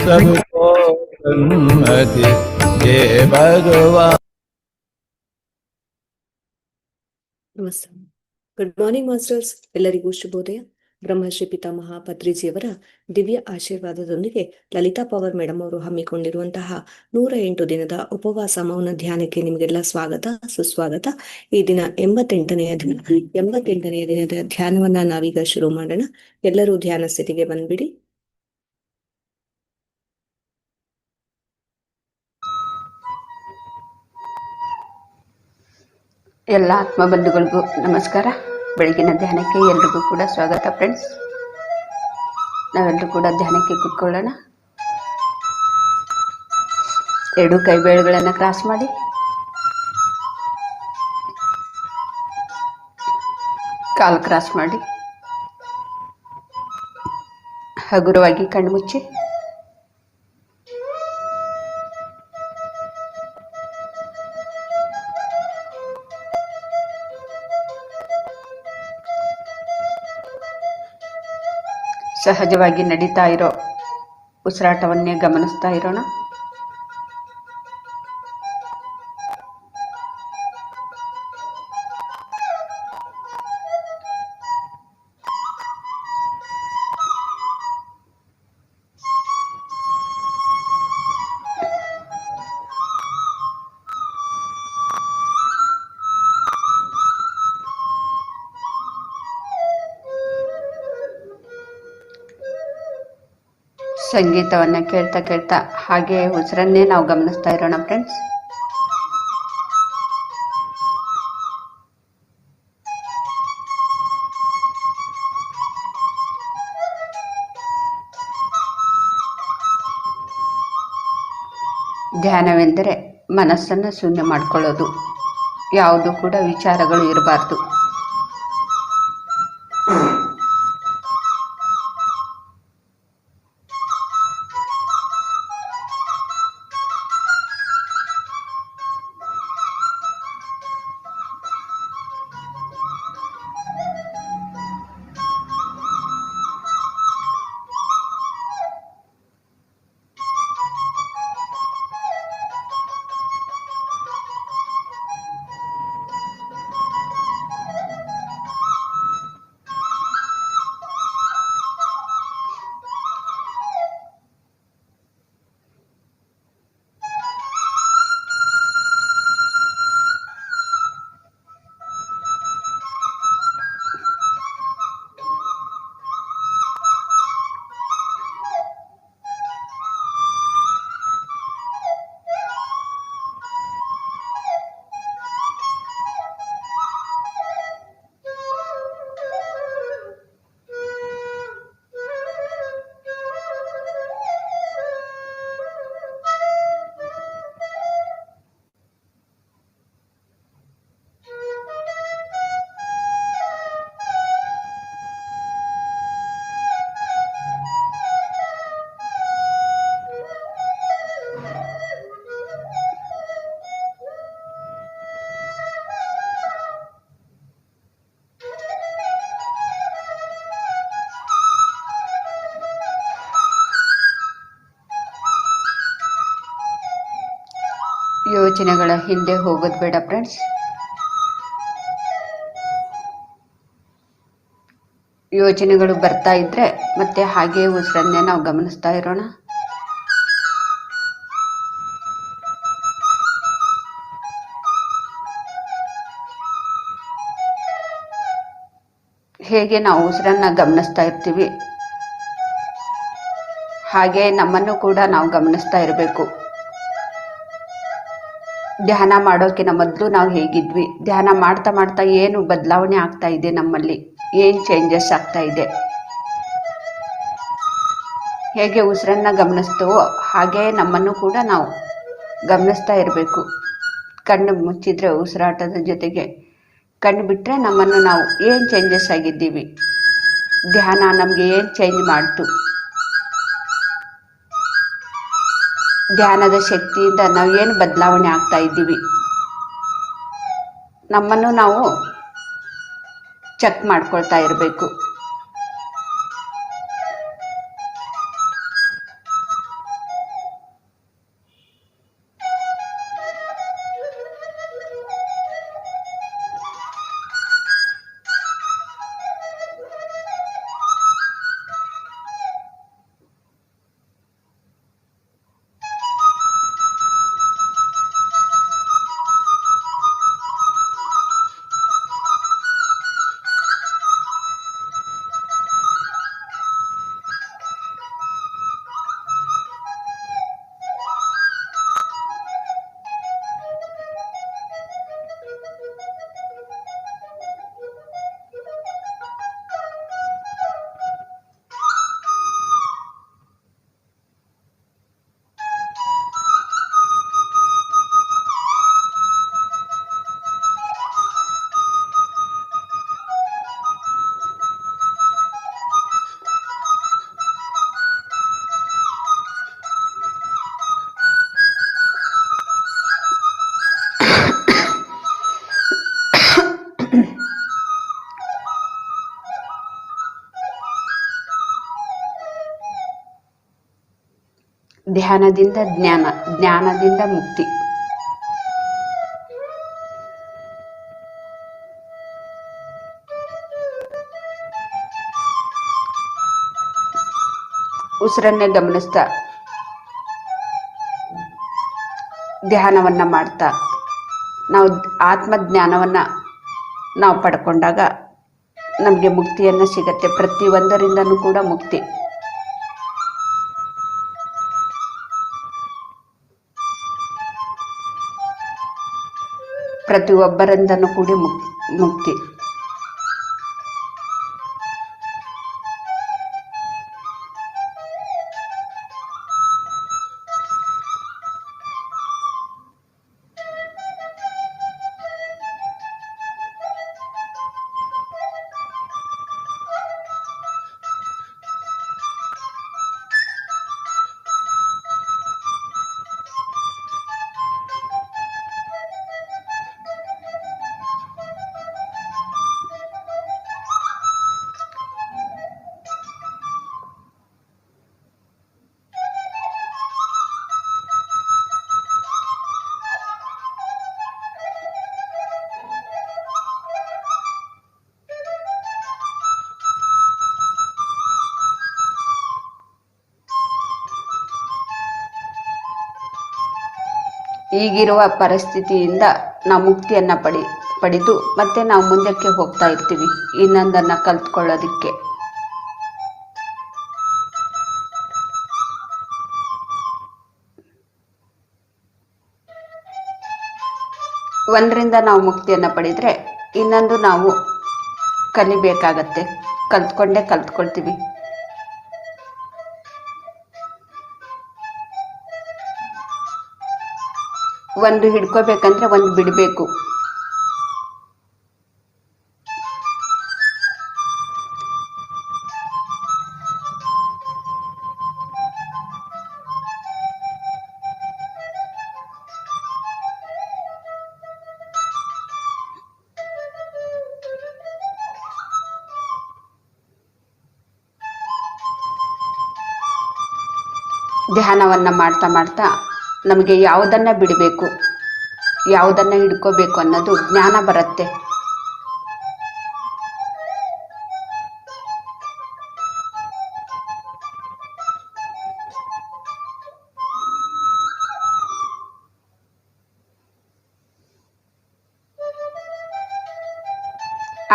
सबको सन्मति दे भगवान। ನಮಸ್ತೆ. Good morning masters. ಎಲ್ಲರಿಗೂ ಶುಭೋದಯ. ಬ್ರಹ್ಮಶ್ರೀ ಪಿತಾಮಹ ಪತ್ರಿಜಿಯವರ ದಿವ್ಯ ಆಶೀರ್ವಾದದೊಂದಿಗೆ ಲಲಿತಾ ಪವರ್ ಮೇಡಮ್ ಅವರು ಹಮ್ಮಿಕೊಂಡಿರುವಂತಹ 108 ದಿನದ ಉಪವಾಸ ಮೌನ ಧ್ಯಾನಕ್ಕೆ ನಿಮಗೆಲ್ಲ ಸ್ವಾಗತ ಸುಸ್ವಾಗತ. ಈ ದಿನ 88ನೆಯ ದಿನ. 88ನೆಯ ದಿನದ ಧ್ಯಾನವನ್ನ ನಾವೀಗ ಶುರು ಮಾಡೋಣ. ಎಲ್ಲರೂ ಧ್ಯಾನ ಸ್ಥಿತಿಗೆ ಬಂದ್ಬಿಡಿ. ಎಲ್ಲ ಆತ್ಮಬಂಧುಗಳಿಗೂ ನಮಸ್ಕಾರ. ಬೆಳಗಿನ ಧ್ಯಾನಕ್ಕೆ ಎಲ್ರಿಗೂ ಕೂಡ ಸ್ವಾಗತ ಫ್ರೆಂಡ್ಸ್. ನಾವೆಲ್ಲರೂ ಕೂಡ ಧ್ಯಾನಕ್ಕೆ ಕೂತ್ಕೊಳ್ಳೋಣ. ಎರಡು ಕೈ ಬೆರಳುಗಳನ್ನು ಕ್ರಾಸ್ ಮಾಡಿ, ಕಾಲು ಕ್ರಾಸ್ ಮಾಡಿ, ಹಗುರವಾಗಿ ಕಣ್ಣು ಮುಚ್ಚಿ ಸಹಜವಾಗಿ ನಡೀತಾ ಇರೋ ಉಸಿರಾಟವನ್ನೇ ಗಮನಿಸ್ತಾ ಇರೋಣ. ಸಂಗೀತವನ್ನು ಕೇಳ್ತಾ ಕೇಳ್ತಾ ಹಾಗೆ ಉಸಿರನ್ನೇ ನಾವು ಗಮನಿಸ್ತಾ ಇರೋಣ ಫ್ರೆಂಡ್ಸ್. ಧ್ಯಾನವೆಂದರೆ ಮನಸ್ಸನ್ನು ಶೂನ್ಯ ಮಾಡಿಕೊಳ್ಳೋದು. ಯಾವುದು ಕೂಡ ವಿಚಾರಗಳು ಇರಬಾರ್ದು. ಯೋಚನೆಗಳ ಹಿಂದೆ ಹೋಗೋದು ಬೇಡ ಫ್ರೆಂಡ್ಸ್. ಯೋಚನೆಗಳು ಬರ್ತಾ ಇದ್ರೆ ಮತ್ತೆ ಹಾಗೆ ಉಸಿರನ್ನೇ ನಾವು ಗಮನಿಸ್ತಾ ಇರೋಣ. ಹೇಗೆ ನಾವು ಉಸಿರನ್ನ ಗಮನಿಸ್ತಾ ಇರ್ತೀವಿ ಹಾಗೆ ನಮ್ಮನ್ನು ಕೂಡ ನಾವು ಗಮನಿಸ್ತಾ ಇರಬೇಕು. ಧ್ಯಾನ ಮಾಡೋಕ್ಕಿಂತ ಮೊದಲು ನಾವು ಹೇಗಿದ್ವಿ, ಧ್ಯಾನ ಮಾಡ್ತಾ ಮಾಡ್ತಾ ಏನು ಬದಲಾವಣೆ ಆಗ್ತಾ ಇದೆ, ನಮ್ಮಲ್ಲಿ ಏನು ಚೇಂಜಸ್ ಆಗ್ತಾ ಇದೆ, ಹೇಗೆ ಉಸಿರನ್ನ ಗಮನಿಸ್ತವೋ ಹಾಗೆ ನಮ್ಮನ್ನು ಕೂಡ ನಾವು ಗಮನಿಸ್ತಾ ಇರಬೇಕು. ಕಣ್ಣು ಮುಚ್ಚಿದ್ರೆ ಉಸಿರಾಟದ ಜೊತೆಗೆ ಕಣ್ಣು ಬಿಟ್ಟರೆ ನಮ್ಮನ್ನು ನಾವು ಏನು ಚೇಂಜಸ್ ಆಗಿದ್ದೀವಿ, ಧ್ಯಾನ ನಮಗೆ ಏನು ಚೇಂಜ್ ಮಾಡ್ತು, ಧ್ಯಾನದ ಶಕ್ತಿಯಿಂದ ನಾವು ಏನು ಬದಲಾವಣೆ ಆಗ್ತಾ ಇದ್ದೀವಿ, ನಮ್ಮನ್ನು ನಾವು ಚೆಕ್ ಮಾಡ್ಕೊಳ್ತಾ ಇರಬೇಕು. ಧ್ಯಾನದಿಂದ ಜ್ಞಾನ, ಜ್ಞಾನದಿಂದ ಮುಕ್ತಿ. ಉಸಿರನ್ನೇ ಗಮನಿಸ್ತಾ ಧ್ಯಾನವನ್ನ ಮಾಡ್ತಾ ನಾವು ಆತ್ಮಜ್ಞಾನವನ್ನ ನಾವು ಪಡ್ಕೊಂಡಾಗ ನಮಗೆ ಮುಕ್ತಿಯನ್ನು ಸಿಗತ್ತೆ. ಪ್ರತಿಯೊಂದರಿಂದನೂ ಕೂಡ ಮುಕ್ತಿ. ಪ್ರತಿಯೊಬ್ಬರಿಂದನೂ ಕೂಡ ಮುಕ್ತಿ. ಈಗಿರುವ ಪರಿಸ್ಥಿತಿಯಿಂದ ನಾವು ಮುಕ್ತಿಯನ್ನ ಪಡೆದು ಮತ್ತೆ ನಾವು ಮುಂದಕ್ಕೆ ಹೋಗ್ತಾ ಇರ್ತೀವಿ ಇನ್ನೊಂದನ್ನ ಕಲ್ತ್ಕೊಳ್ಳೋದಿಕ್ಕೆ. ಒಂದರಿಂದ ನಾವು ಮುಕ್ತಿಯನ್ನ ಪಡೆದ್ರೆ ಇನ್ನೊಂದು ನಾವು ಕಲಿಬೇಕಾಗತ್ತೆ. ಕಲ್ತ್ಕೊಳ್ತೀವಿ. ಒಂದು ಹಿಡ್ಕೋಬೇಕಂದ್ರೆ ಒಂದು ಬಿಡಬೇಕು. ಧ್ಯಾನವನ್ನ ಮಾಡ್ತಾ ಮಾಡ್ತಾ ನಮಗೆ ಯಾವುದನ್ನ ಬಿಡಬೇಕು, ಯಾವುದನ್ನ ಹಿಡ್ಕೋಬೇಕು ಅನ್ನೋದು ಜ್ಞಾನ ಬರುತ್ತೆ.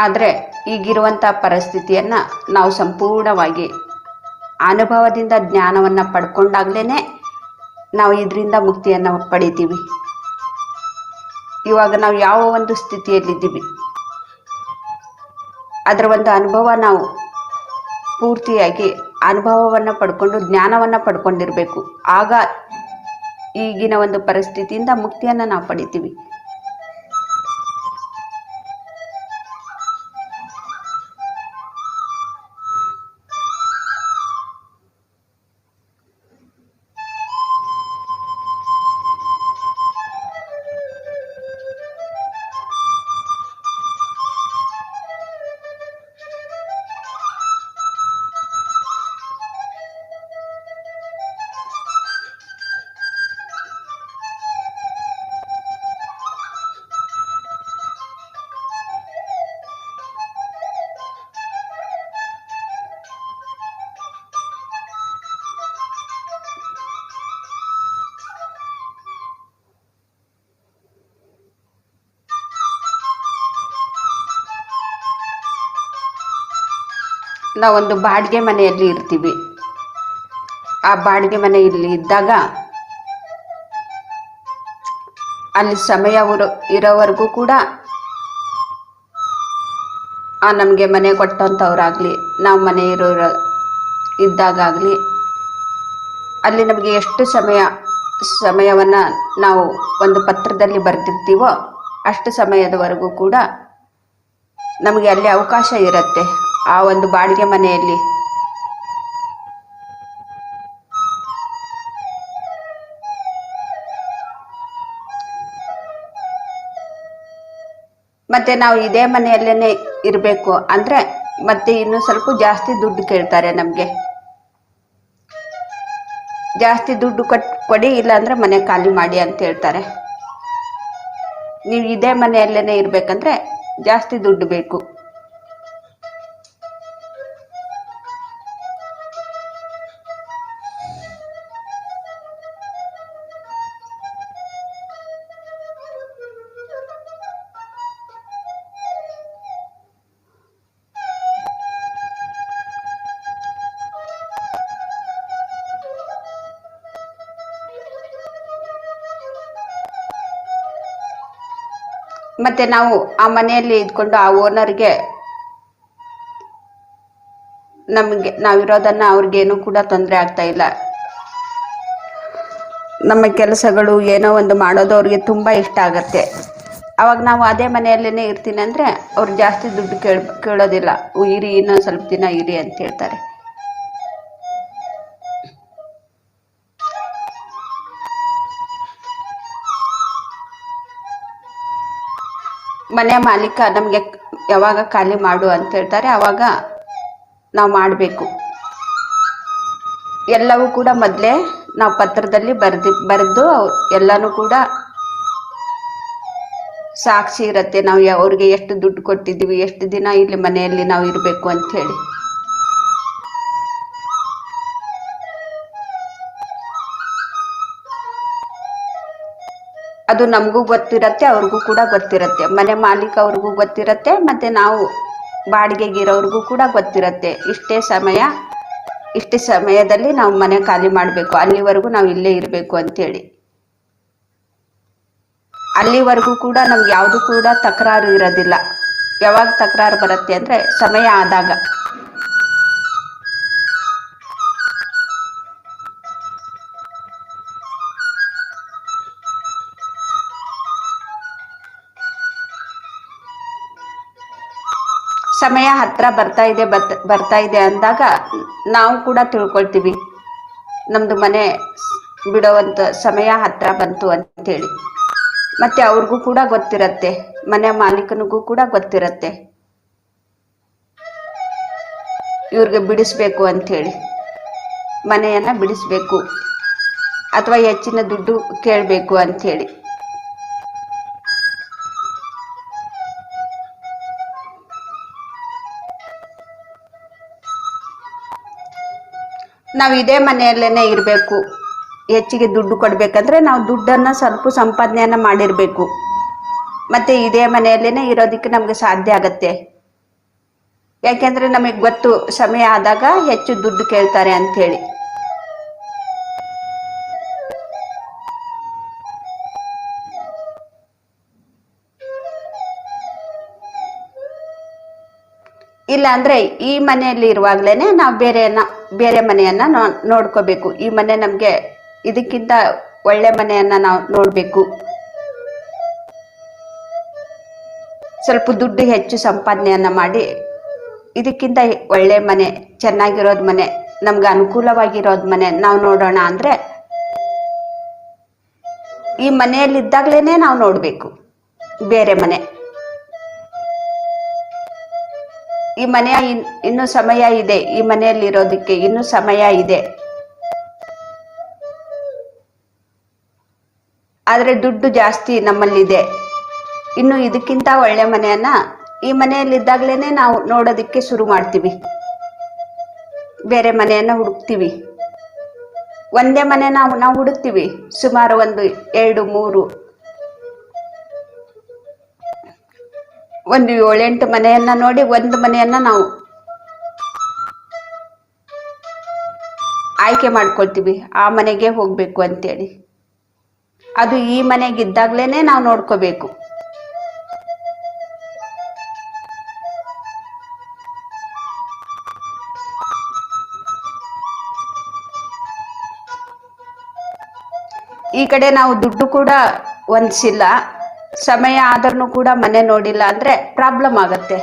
ಆದರೆ ಈಗಿರುವಂಥ ಪರಿಸ್ಥಿತಿಯನ್ನ ನಾವು ಸಂಪೂರ್ಣವಾಗಿ ಅನುಭವದಿಂದ ಜ್ಞಾನವನ್ನ ಪಡ್ಕೊಂಡಾಗ್ಲೇನೆ ನಾವು ಇದರಿಂದ ಮುಕ್ತಿಯನ್ನು ಪಡಿತೀವಿ. ಇವಾಗ ನಾವು ಯಾವ ಒಂದು ಸ್ಥಿತಿಯಲ್ಲಿದ್ದೀವಿ ಅದರ ಒಂದು ಅನುಭವ ನಾವು ಪೂರ್ತಿಯಾಗಿ ಅನುಭವವನ್ನು ಪಡ್ಕೊಂಡು ಜ್ಞಾನವನ್ನು ಪಡ್ಕೊಂಡಿರ್ಬೇಕು. ಆಗ ಈಗಿನ ಒಂದು ಪರಿಸ್ಥಿತಿಯಿಂದ ಮುಕ್ತಿಯನ್ನು ನಾವು ಪಡಿತೀವಿ. ನಾವೊಂದು ಬಾಡಿಗೆ ಮನೆಯಲ್ಲಿ ಇರ್ತೀವಿ. ಆ ಬಾಡಿಗೆ ಮನೆಯಲ್ಲಿ ಇದ್ದಾಗ ಅಲ್ಲಿ ಸಮಯ ಇರೋವರೆಗೂ ಕೂಡ ನಮಗೆ ಮನೆ ಕೊಟ್ಟಂಥವ್ರಾಗಲಿ ನಾವು ಮನೆ ಇದ್ದಾಗಲಿ ಅಲ್ಲಿ ನಮಗೆ ಎಷ್ಟು ಸಮಯವನ್ನು ನಾವು ಒಂದು ಪತ್ರದಲ್ಲಿ ಬರೆದಿರ್ತೀವೋ ಅಷ್ಟು ಸಮಯದವರೆಗೂ ಕೂಡ ನಮಗೆ ಅಲ್ಲಿ ಅವಕಾಶ ಇರುತ್ತೆ. ಆ ಒಂದು ಬಾಡಿಗೆ ಮನೆಯಲ್ಲಿ ಮತ್ತೆ ನಾವು ಇದೇ ಮನೆಯಲ್ಲೇನೆ ಇರಬೇಕು ಅಂದ್ರೆ ಮತ್ತೆ ಇನ್ನು ಸ್ವಲ್ಪ ಜಾಸ್ತಿ ದುಡ್ಡು ಕೇಳ್ತಾರೆ ನಮಗೆ. ಜಾಸ್ತಿ ದುಡ್ಡು ಕೊಡಿ, ಇಲ್ಲಾಂದ್ರೆ ಮನೆ ಖಾಲಿ ಮಾಡಿ ಅಂತ ಹೇಳ್ತಾರೆ. ನೀವು ಇದೇ ಮನೆಯಲ್ಲೇನೆ ಇರ್ಬೇಕಂದ್ರೆ ಜಾಸ್ತಿ ದುಡ್ಡು ಬೇಕು. ಮತ್ತೆ ನಾವು ಆ ಮನೆಯಲ್ಲಿ ಇದ್ಕೊಂಡು ಆ ಓನರ್ಗೆ ನಮಗೆ ನಾವಿರೋದನ್ನ ಅವ್ರಿಗೇನು ಕೂಡ ತೊಂದರೆ ಆಗ್ತಾ ಇಲ್ಲ. ನಮ್ಮ ಕೆಲಸಗಳು ಏನೋ ಒಂದು ಮಾಡೋದು ಅವ್ರಿಗೆ ತುಂಬ ಇಷ್ಟ ಆಗತ್ತೆ. ಅವಾಗ ನಾವು ಅದೇ ಮನೆಯಲ್ಲೇ ಇರ್ತೀನಿ ಅಂದರೆ ಅವ್ರು ಜಾಸ್ತಿ ದುಡ್ಡು ಕೇಳೋದಿಲ್ಲ. ಇರಿ, ಇನ್ನೊಂದು ಸ್ವಲ್ಪ ದಿನ ಇರಿ ಅಂತ ಹೇಳ್ತಾರೆ. ಮನೆ ಮಾಲೀಕ ನಮಗೆ ಯಾವಾಗ ಖಾಲಿ ಮಾಡು ಅಂತ ಹೇಳ್ತಾರೆ ಆವಾಗ ನಾವು ಮಾಡಬೇಕು. ಎಲ್ಲವೂ ಕೂಡ ಮೊದಲೇ ನಾವು ಪತ್ರದಲ್ಲಿ ಬರೆದು ಎಲ್ಲನೂ ಕೂಡ ಸಾಕ್ಷಿ ಇರುತ್ತೆ. ನಾವು ಅವ್ರಿಗೆ ಎಷ್ಟು ದುಡ್ಡು ಕೊಟ್ಟಿದ್ದೀವಿ, ಎಷ್ಟು ದಿನ ಇಲ್ಲಿ ಮನೆಯಲ್ಲಿ ನಾವು ಇರಬೇಕು ಅಂತ ಹೇಳಿ. ಅದು ನಮಗೂ ಗೊತ್ತಿರತ್ತೆ, ಅವ್ರಿಗೂ ಕೂಡ ಗೊತ್ತಿರತ್ತೆ. ಮನೆ ಮಾಲೀಕ ಅವ್ರಿಗೂ ಗೊತ್ತಿರತ್ತೆ, ಮತ್ತೆ ನಾವು ಬಾಡಿಗೆಗಿರೋರ್ಗೂ ಕೂಡ ಗೊತ್ತಿರತ್ತೆ. ಇಷ್ಟೇ ಸಮಯದಲ್ಲಿ ನಾವು ಮನೆ ಖಾಲಿ ಮಾಡಬೇಕು, ಅಲ್ಲಿವರೆಗೂ ನಾವು ಇಲ್ಲೇ ಇರಬೇಕು ಅಂತೇಳಿ. ಅಲ್ಲಿವರೆಗೂ ಕೂಡ ನಮ್ಗೆ ಯಾವುದು ಕೂಡ ತಕರಾರು ಇರೋದಿಲ್ಲ. ಯಾವಾಗ ತಕರಾರು ಬರುತ್ತೆ ಅಂದರೆ ಸಮಯ ಆದಾಗ. ಸಮಯ ಹತ್ರ ಬರ್ತಾ ಇದೆ ಅಂದಾಗ ನಾವು ಕೂಡ ತಿಳ್ಕೊಳ್ತೀವಿ ನಮ್ದು ಮನೆ ಬಿಡೋವಂಥ ಸಮಯ ಹತ್ರ ಬಂತು ಅಂತೇಳಿ. ಮತ್ತೆ ಅವ್ರಿಗೂ ಕೂಡ ಗೊತ್ತಿರತ್ತೆ, ಮನೆ ಮಾಲೀಕನಿಗೂ ಕೂಡ ಗೊತ್ತಿರತ್ತೆ ಇವ್ರಿಗೆ ಬಿಡಿಸ್ಬೇಕು ಅಂಥೇಳಿ, ಮನೆಯನ್ನ ಬಿಡಿಸ್ಬೇಕು ಅಥವಾ ಹೆಚ್ಚಿನ ದುಡ್ಡು ಕೇಳಬೇಕು ಅಂಥೇಳಿ. ನಾವು ಇದೇ ಮನೆಯಲ್ಲೇನೆ ಇರಬೇಕು. ಹೆಚ್ಚಿಗೆ ದುಡ್ಡು ಕೊಡಬೇಕಂದ್ರೆ ನಾವು ದುಡ್ಡನ್ನು ಸ್ವಲ್ಪ ಸಂಪಾದನೆಯನ್ನು ಮಾಡಿರಬೇಕು. ಮತ್ತು ಇದೇ ಮನೆಯಲ್ಲೇನೆ ಇರೋದಕ್ಕೆ ನಮಗೆ ಸಾಧ್ಯ ಆಗತ್ತೆ. ಯಾಕೆಂದರೆ ನಮಗೆ ಗೊತ್ತು ಸಮಯ ಆದಾಗ ಹೆಚ್ಚು ದುಡ್ಡು ಕೇಳ್ತಾರೆ ಅಂಥೇಳಿ. ಇಲ್ಲ ಅಂದರೆ ಈ ಮನೆಯಲ್ಲಿ ಇರುವಾಗಲೇ ನಾವು ಬೇರೆ ಮನೆಯನ್ನು ನೋಡ್ಕೋಬೇಕು. ಈ ಮನೆ ನಮಗೆ ಇದಕ್ಕಿಂತ ಒಳ್ಳೆ ಮನೆಯನ್ನು ನಾವು ನೋಡಬೇಕು. ಸ್ವಲ್ಪ ದುಡ್ಡು ಹೆಚ್ಚು ಸಂಪಾದನೆಯನ್ನು ಮಾಡಿ ಇದಕ್ಕಿಂತ ಒಳ್ಳೆ ಮನೆ, ಚೆನ್ನಾಗಿರೋದು ಮನೆ, ನಮ್ಗೆ ಅನುಕೂಲವಾಗಿರೋದು ಮನೆ ನಾವು ನೋಡೋಣ ಅಂದರೆ ಈ ಮನೆಯಲ್ಲಿದ್ದಾಗಲೇ ನಾವು ನೋಡಬೇಕು ಬೇರೆ ಮನೆ. ಈ ಮನೆಯ ಇನ್ನೂ ಸಮಯ ಇದೆ, ಈ ಮನೆಯಲ್ಲಿ ಇರೋದಕ್ಕೆ ಇನ್ನೂ ಸಮಯ ಇದೆ. ಆದರೆ ದುಡ್ಡು ಜಾಸ್ತಿ ನಮ್ಮಲ್ಲಿದೆ. ಇನ್ನು ಇದಕ್ಕಿಂತ ಒಳ್ಳೆ ಮನೆಯನ್ನ ಈ ಮನೆಯಲ್ಲಿದ್ದಾಗಲೇ ನಾವು ನೋಡೋದಕ್ಕೆ ಶುರು ಮಾಡ್ತೀವಿ. ಬೇರೆ ಮನೆಯನ್ನ ಹುಡುಕ್ತೀವಿ. ಒಂದೇ ಮನೆ ನಾವು ಹುಡುಕ್ತೀವಿ ಸುಮಾರು 1, 2, 3, 7, 8 ಮನೆಯನ್ನ ನೋಡಿ ಒಂದು ಮನೆಯನ್ನ ನಾವು ಆಯ್ಕೆ ಮಾಡ್ಕೊಳ್ತೀವಿ, ಆ ಮನೆಗೆ ಹೋಗ್ಬೇಕು ಅಂತೇಳಿ. ಅದು ಈ ಮನೆಗಿದ್ದಾಗ್ಲೇನೆ ನಾವು ನೋಡ್ಕೋಬೇಕು. ಈ ಕಡೆ ನಾವು ದುಡ್ಡು ಕೂಡ ಹೊಂದಿಸಿಲ್ಲ, ಸಮಯ ಆದ್ರೂ ಕೂಡ ಮನೆ ನೋಡಿಲ್ಲ ಅಂದ್ರೆ ಪ್ರಾಬ್ಲಮ್ ಆಗತ್ತೆ.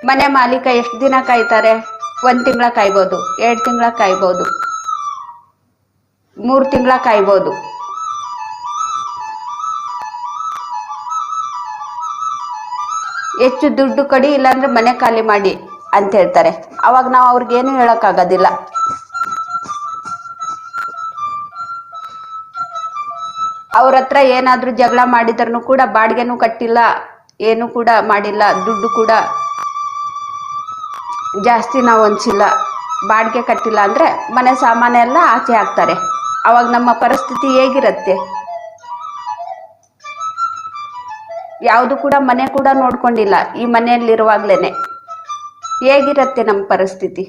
ಮನೆ ಮಾಲೀಕ ಎಷ್ಟು ದಿನ ಕಾಯ್ತಾರೆ? 1 ತಿಂಗಳ ಕಾಯ್ಬೋದು, 2 ತಿಂಗಳ ಕಾಯ್ಬೋದು, 3 ತಿಂಗಳ ಕಾಯ್ಬೋದು. ಹೆಚ್ಚು ದುಡ್ಡು ಕೊಡಿ, ಇಲ್ಲಾಂದ್ರೆ ಮನೆ ಖಾಲಿ ಮಾಡಿ ಅಂತ ಹೇಳ್ತಾರೆ. ಅವಾಗ ನಾವು ಅವ್ರಿಗೇನು ಹೇಳಕ್ಕಾಗೋದಿಲ್ಲ. ಅವ್ರ ಹತ್ರ ಏನಾದ್ರೂ ಜಗಳ ಮಾಡಿದ್ರೂ ಕೂಡ ಬಾಡಿಗೆನೂ ಕಟ್ಟಿಲ್ಲ, ಏನು ಕೂಡ ಮಾಡಿಲ್ಲ, ದುಡ್ಡು ಕೂಡ ಜಾಸ್ತಿ ನಾವು ಹೊಂಚಿಲ್ಲ, ಬಾಡಿಗೆ ಕಟ್ಟಿಲ್ಲ ಅಂದ್ರೆ ಮನೆ ಸಾಮಾನೆಲ್ಲ ಆಚೆ ಹಾಕ್ತಾರೆ. ಅವಾಗ ನಮ್ಮ ಪರಿಸ್ಥಿತಿ ಹೇಗಿರುತ್ತೆ? ಯಾವುದು ಕೂಡ ಮನೆ ಕೂಡ ನೋಡ್ಕೊಂಡಿಲ್ಲ, ಈ ಮನೆಯಲ್ಲಿರುವಾಗ್ಲೇನೆ ಹೇಗಿರುತ್ತೆ ನಮ್ಮ ಪರಿಸ್ಥಿತಿ?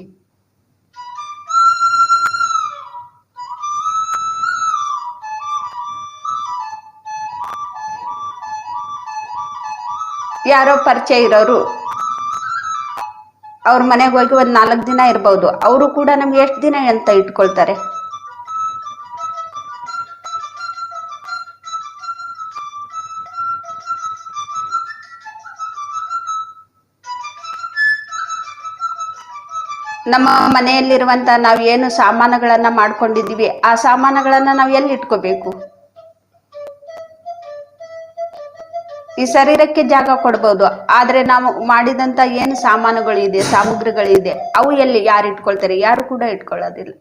ಯಾರೋ ಪರಿಚಯ ಇರೋರು ಅವ್ರ ಮನೆಗೆ ಹೋಗಿ ಒಂದು 4 ದಿನ ಇರ್ಬೋದು, ಅವರು ಕೂಡ ನಮ್ಗೆ ಎಷ್ಟು ದಿನ ಅಂತ ಇಟ್ಕೊಳ್ತಾರೆ? ನಮ್ಮ ಮನೆಯಲ್ಲಿರುವಂತ ನಾವು ಏನು ಸಾಮಾನುಗಳನ್ನ ಮಾಡ್ಕೊಂಡಿದೀವಿ, ಆ ಸಾಮಾನುಗಳನ್ನ ನಾವು ಎಲ್ಲಿ ಇಟ್ಕೋಬೇಕು? ಈ ಶರೀರಕ್ಕೆ ಜಾಗ ಕೊಡ್ಬೋದು, ಆದ್ರೆ ನಾವು ಮಾಡಿದಂತ ಏನು ಸಾಮಾನುಗಳಿದೆ, ಸಾಮಗ್ರಿಗಳಿದೆ, ಅವು ಎಲ್ಲಿ ಯಾರು ಇಟ್ಕೊಳ್ತಾರೆ? ಯಾರು ಕೂಡ ಇಟ್ಕೊಳ್ಳೋದಿಲ್ಲ.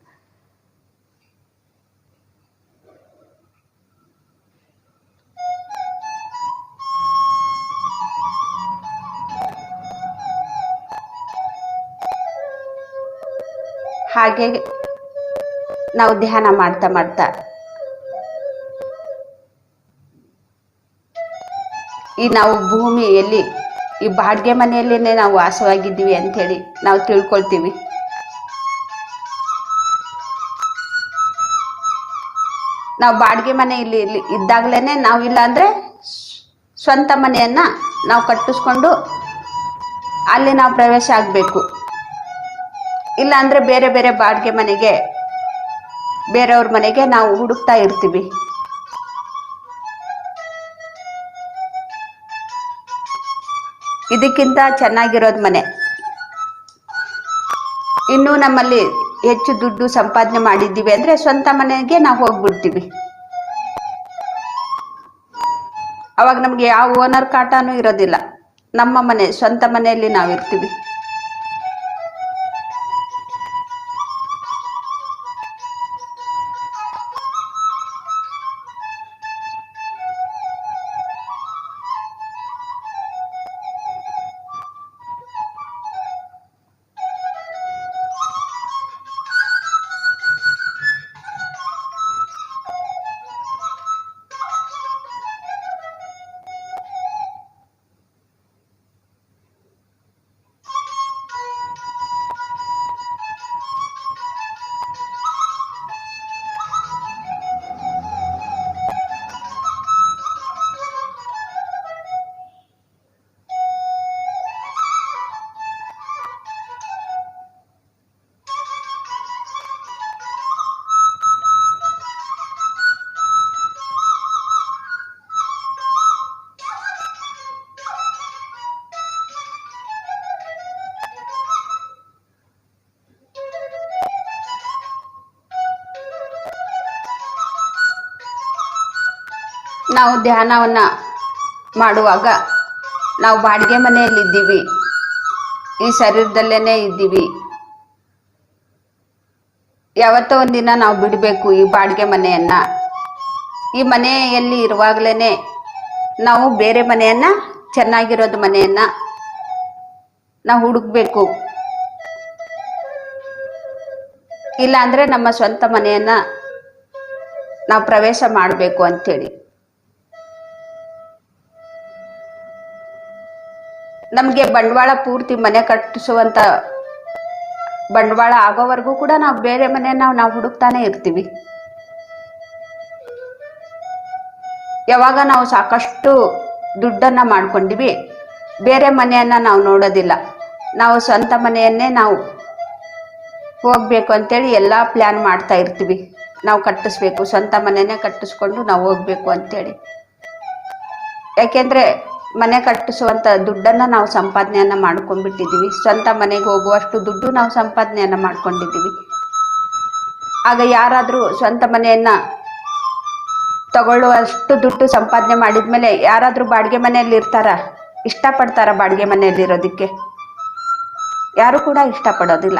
ಹಾಗೆ ನಾವು ಧ್ಯಾನ ಮಾಡ್ತಾ ಮಾಡ್ತಾ ಈ ನಾವು ಭೂಮಿಯಲ್ಲಿ ಈ ಬಾಡಿಗೆ ಮನೆಯಲ್ಲೇನೆ ನಾವು ವಾಸವಾಗಿದ್ದೀವಿ ಅಂತ ಹೇಳಿ ನಾವು ತಿಳ್ಕೊಳ್ತೀವಿ. ನಾವು ಬಾಡಿಗೆ ಮನೆ ಇಲ್ಲಿ ಇದ್ದಾಗ್ಲೇನೆ ನಾವು, ಇಲ್ಲ ಅಂದ್ರೆ ಸ್ವಂತ ಮನೆಯನ್ನ ನಾವು ಕಟ್ಟಿಸ್ಕೊಂಡು ಅಲ್ಲಿ ನಾವು ಪ್ರವೇಶ ಆಗ್ಬೇಕು. ಇಲ್ಲ ಅಂದ್ರೆ ಬೇರೆ ಬೇರೆ ಬಾಡಿಗೆ ಮನೆಗೆ, ಬೇರೆಯವ್ರ ಮನೆಗೆ ನಾವು ಹುಡುಕ್ತಾ ಇರ್ತೀವಿ. ಇದಕ್ಕಿಂತ ಚೆನ್ನಾಗಿರೋದು ಮನೆ. ಇನ್ನು ನಮ್ಮಲ್ಲಿ ಹೆಚ್ಚು ದುಡ್ಡು ಸಂಪಾದನೆ ಮಾಡಿದ್ದೀವಿ ಅಂದ್ರೆ ಸ್ವಂತ ಮನೆಗೆ ನಾವು ಹೋಗ್ಬಿಡ್ತೀವಿ. ಅವಾಗ ನಮ್ಗೆ ಯಾವ ಓನರ್ ಕಾಟನೂ ಇರೋದಿಲ್ಲ, ನಮ್ಮ ಮನೆ, ಸ್ವಂತ ಮನೆಯಲ್ಲಿ ನಾವು ಇರ್ತೀವಿ. ನಾವು ಧ್ಯಾನವನ್ನ ಮಾಡುವಾಗ ನಾವು ಬಾಡಿಗೆ ಮನೆಯಲ್ಲಿ ಇದ್ದೀವಿ, ಈ ಶರೀರದಲ್ಲೇನೆ ಇದ್ದೀವಿ. ಯಾವತ್ತೋ ಒಂದಿನ ನಾವು ಬಿಡಬೇಕು ಈ ಬಾಡಿಗೆ ಮನೆಯನ್ನ. ಈ ಮನೆಯಲ್ಲಿ ಇರುವಾಗಲೇ ನಾವು ಬೇರೆ ಮನೆಯನ್ನ, ಚೆನ್ನಾಗಿರೋದು ಮನೆಯನ್ನ ನಾವು ಹುಡುಕ್ಬೇಕು. ಇಲ್ಲ ಅಂದ್ರೆ ನಮ್ಮ ಸ್ವಂತ ಮನೆಯನ್ನ ನಾವು ಪ್ರವೇಶ ಮಾಡಬೇಕು ಅಂತೇಳಿ. ನಮಗೆ ಬಂಡವಾಳ ಪೂರ್ತಿ ಮನೆ ಕಟ್ಟಿಸುವಂತ ಬಂಡವಾಳ ಆಗೋವರೆಗೂ ಕೂಡ ನಾವು ಬೇರೆ ಮನೆಯನ್ನ ನಾವು ಹುಡುಕ್ತಾನೆ ಇರ್ತೀವಿ. ಯಾವಾಗ ನಾವು ಸಾಕಷ್ಟು ದುಡ್ಡನ್ನ ಮಾಡ್ಕೊಂಡಿವಿ, ಬೇರೆ ಮನೆಯನ್ನ ನಾವು ನೋಡೋದಿಲ್ಲ, ನಾವು ಸ್ವಂತ ಮನೆಯನ್ನೇ ನಾವು ಹೋಗ್ಬೇಕು ಅಂತೇಳಿ ಎಲ್ಲಾ ಪ್ಲಾನ್ ಮಾಡ್ತಾ ಇರ್ತೀವಿ. ನಾವು ಕಟ್ಟಿಸ್ಬೇಕು, ಸ್ವಂತ ಮನೆಯನ್ನೇ ಕಟ್ಟಿಸ್ಕೊಂಡು ನಾವು ಹೋಗ್ಬೇಕು ಅಂತೇಳಿ. ಯಾಕೆಂದ್ರೆ ಮನೆ ಕಟ್ಟಿಸುವಂತ ದುಡ್ಡನ್ನ ನಾವು ಸಂಪಾದನೆಯನ್ನ ಮಾಡ್ಕೊಂಡ್ಬಿಟ್ಟಿದೀವಿ. ಸ್ವಂತ ಮನೆಗೆ ಹೋಗುವಷ್ಟು ದುಡ್ಡು ನಾವು ಸಂಪಾದನೆಯನ್ನ ಮಾಡ್ಕೊಂಡಿದ್ದೀವಿ. ಆಗ ಯಾರಾದ್ರೂ ಸ್ವಂತ ಮನೆಯನ್ನ ತಗೊಳ್ಳುವಷ್ಟು ದುಡ್ಡು ಸಂಪಾದನೆ ಮಾಡಿದ್ಮೇಲೆ ಯಾರಾದ್ರೂ ಬಾಡಿಗೆ ಮನೆಯಲ್ಲಿ ಇರ್ತಾರ? ಇಷ್ಟಪಡ್ತಾರ ಬಾಡಿಗೆ ಮನೆಯಲ್ಲಿ ಇರೋದಿಕ್ಕೆ? ಯಾರು ಕೂಡ ಇಷ್ಟಪಡೋದಿಲ್ಲ.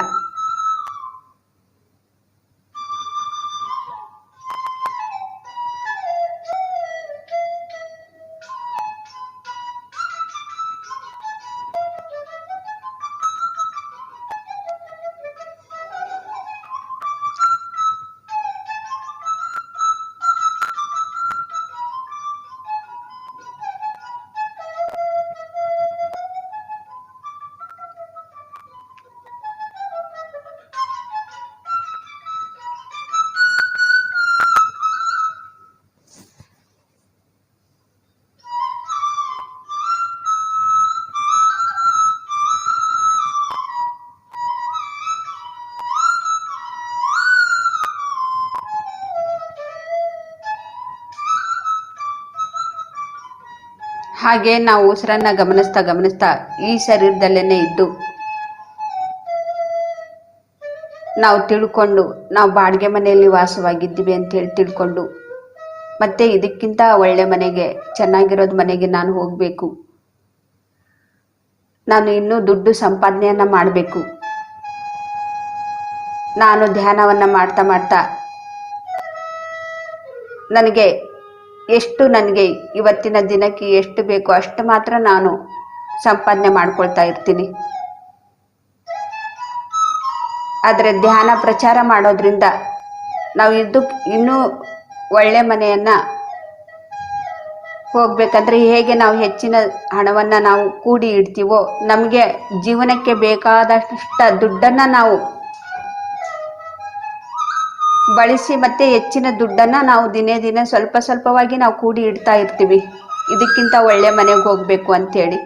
ಹಾಗೆ ನಾವು ಉಸಿರನ್ನ ಗಮನಿಸ್ತಾ ಗಮನಿಸ್ತಾ ಈ ಶರೀರದಲ್ಲೇನೆ ಇದ್ದು ನಾವು ತಿಳ್ಕೊಂಡು ನಾವು ಬಾಡಿಗೆ ಮನೆಯಲ್ಲಿ ವಾಸವಾಗಿದ್ದೀವಿ ಅಂತೇಳಿ ತಿಳ್ಕೊಂಡು ಮತ್ತೆ ಇದಕ್ಕಿಂತ ಒಳ್ಳೆ ಮನೆಗೆ, ಚೆನ್ನಾಗಿರೋದು ಮನೆಗೆ ನಾನು ಹೋಗಬೇಕು, ನಾನು ಇನ್ನೂ ದುಡ್ಡು ಸಂಪಾದನೆಯನ್ನ ಮಾಡಬೇಕು, ನಾನು ಧ್ಯಾನವನ್ನ ಮಾಡ್ತಾ ಮಾಡ್ತಾ ನನಗೆ ಇವತ್ತಿನ ದಿನಕ್ಕೆ ಎಷ್ಟು ಬೇಕೋ ಅಷ್ಟು ಮಾತ್ರ ನಾನು ಸಂಪಾದನೆ ಮಾಡ್ಕೊಳ್ತಾ ಇರ್ತೀನಿ. ಆದರೆ ಧ್ಯಾನ ಪ್ರಚಾರ ಮಾಡೋದ್ರಿಂದ ನಾವು ಇನ್ನೂ ಒಳ್ಳೆ ಮನೆಯನ್ನ ಹೋಗ್ಬೇಕಂದ್ರೆ ಹೇಗೆ ನಾವು ಹೆಚ್ಚಿನ ಹಣವನ್ನ ನಾವು ಕೂಡಿ ಇಡ್ತೀವೋ, ನಮಗೆ ಜೀವನಕ್ಕೆ ಬೇಕಾದಷ್ಟ ದುಡ್ಡನ್ನ ನಾವು ಬಳಸಿ ಮತ್ತೆ ಹೆಚ್ಚಿನ ದುಡ್ಡನ್ನ ನಾವು ದಿನೇ ದಿನೇ ಸ್ವಲ್ಪ ಸ್ವಲ್ಪವಾಗಿ ನಾವು ಕೂಡಿ ಇಡ್ತಾ ಇರ್ತೀವಿ, ಇದಕ್ಕಿಂತ ಒಳ್ಳೆ ಮನೆಗೆ ಹೋಗ್ಬೇಕು ಅಂತೇಳಿ.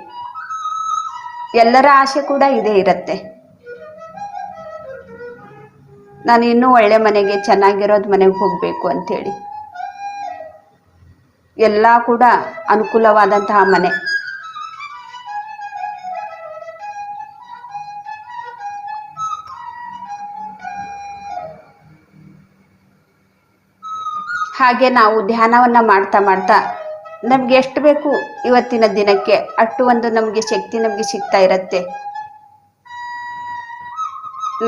ಎಲ್ಲರ ಆಸೆ ಕೂಡ ಇದೇ ಇರತ್ತೆ, ನಾನು ಇನ್ನೂ ಒಳ್ಳೆ ಮನೆಗೆ, ಚೆನ್ನಾಗಿರೋದು ಮನೆಗೆ ಹೋಗ್ಬೇಕು ಅಂತೇಳಿ. ಎಲ್ಲ ಕೂಡ ಅನುಕೂಲವಾದಂತಹ ಮನೆ. ಹಾಗೆ ನಾವು ಧ್ಯಾನವನ್ನ ಮಾಡ್ತಾ ಮಾಡ್ತಾ ನಮ್ಗೆ ಎಷ್ಟು ಬೇಕು ಇವತ್ತಿನ ದಿನಕ್ಕೆ ಅಷ್ಟು ಒಂದು ನಮಗೆ ಶಕ್ತಿ ನಮಗೆ ಸಿಗ್ತಾ ಇರತ್ತೆ.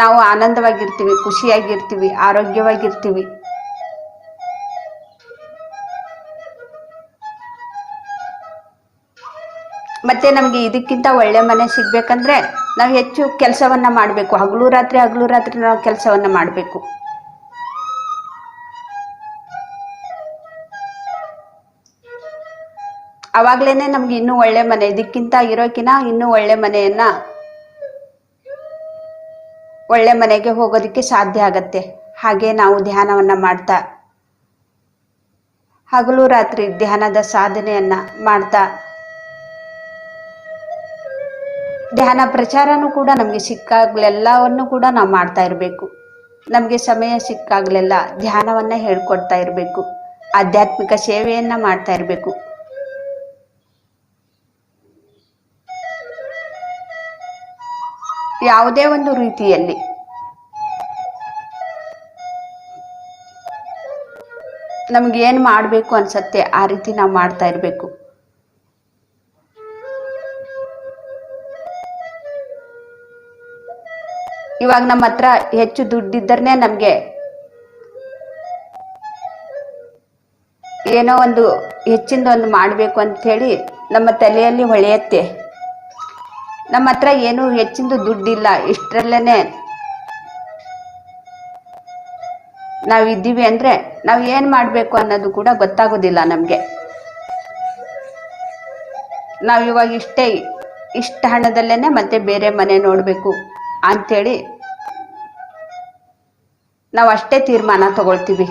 ನಾವು ಆನಂದವಾಗಿರ್ತೀವಿ, ಖುಷಿಯಾಗಿರ್ತೀವಿ, ಆರೋಗ್ಯವಾಗಿರ್ತೀವಿ. ಮತ್ತೆ ನಮಗೆ ಇದಕ್ಕಿಂತ ಒಳ್ಳೆ ಮನೆ ಸಿಗ್ಬೇಕಂದ್ರೆ ನಾವು ಹೆಚ್ಚು ಕೆಲಸವನ್ನ ಮಾಡಬೇಕು. ಹಗಲು ರಾತ್ರಿ ನಾವು ಕೆಲಸವನ್ನ ಮಾಡಬೇಕು. ಅವಾಗ್ಲೇನೆ ನಮ್ಗೆ ಇನ್ನೂ ಒಳ್ಳೆ ಮನೆ, ಇದಕ್ಕಿಂತ ಇರೋಕಿನ ಇನ್ನೂ ಒಳ್ಳೆ ಮನೆಗೆ ಹೋಗೋದಕ್ಕೆ ಸಾಧ್ಯ ಆಗತ್ತೆ. ಹಾಗೆ ನಾವು ಧ್ಯಾನವನ್ನ ಮಾಡ್ತಾ ಹಗಲು ರಾತ್ರಿ ಧ್ಯಾನದ ಸಾಧನೆಯನ್ನ ಮಾಡ್ತಾ ಧ್ಯಾನ ಪ್ರಚಾರನೂ ಕೂಡ ನಮಗೆ ಸಿಕ್ಕಾಗ್ಲೆಲ್ಲವನ್ನು ಕೂಡ ನಾವು ಮಾಡ್ತಾ ಇರಬೇಕು. ನಮಗೆ ಸಮಯ ಸಿಕ್ಕಾಗ್ಲೆಲ್ಲ ಧ್ಯಾನವನ್ನ ಹೇಳ್ಕೊಡ್ತಾ ಇರಬೇಕು, ಆಧ್ಯಾತ್ಮಿಕ ಸೇವೆಯನ್ನ ಮಾಡ್ತಾ ಇರಬೇಕು. ಯಾವುದೇ ಒಂದು ರೀತಿಯಲ್ಲಿ ನಮ್ಗೆ ಏನ್ ಮಾಡಬೇಕು ಅನ್ಸತ್ತೆ ಆ ರೀತಿ ನಾವು ಮಾಡ್ತಾ ಇರಬೇಕು. ಇವಾಗ ನಮ್ಮ ಹತ್ರ ಹೆಚ್ಚು ದುಡ್ಡಿದ್ದರನೆ ನಮ್ಗೆ ಏನೋ ಒಂದು ಹೆಚ್ಚಿಂದ ಒಂದು ಮಾಡಬೇಕು ಅಂತ ಹೇಳಿ ನಮ್ಮ ತಲೆಯಲ್ಲಿ ಹೊಳೆಯತ್ತೆ. ನಮ್ಮ ಹತ್ರ ಏನು ಹೆಚ್ಚಿಂದು ದುಡ್ಡಿಲ್ಲ, ಇಷ್ಟರಲ್ಲೇನೆ ನಾವಿದ್ದೀವಿ ಅಂದ್ರೆ ನಾವು ಏನ್ ಮಾಡ್ಬೇಕು ಅನ್ನೋದು ಕೂಡ ಗೊತ್ತಾಗೋದಿಲ್ಲ ನಮ್ಗೆ. ನಾವು ಇವಾಗ ಇಷ್ಟ ಹಣದಲ್ಲೇನೆ ಮತ್ತೆ ಬೇರೆ ಮನೆ ನೋಡ್ಬೇಕು ಅಂತೇಳಿ ನಾವು ಅಷ್ಟೇ ತೀರ್ಮಾನ ತಗೊಳ್ತೀವಿ.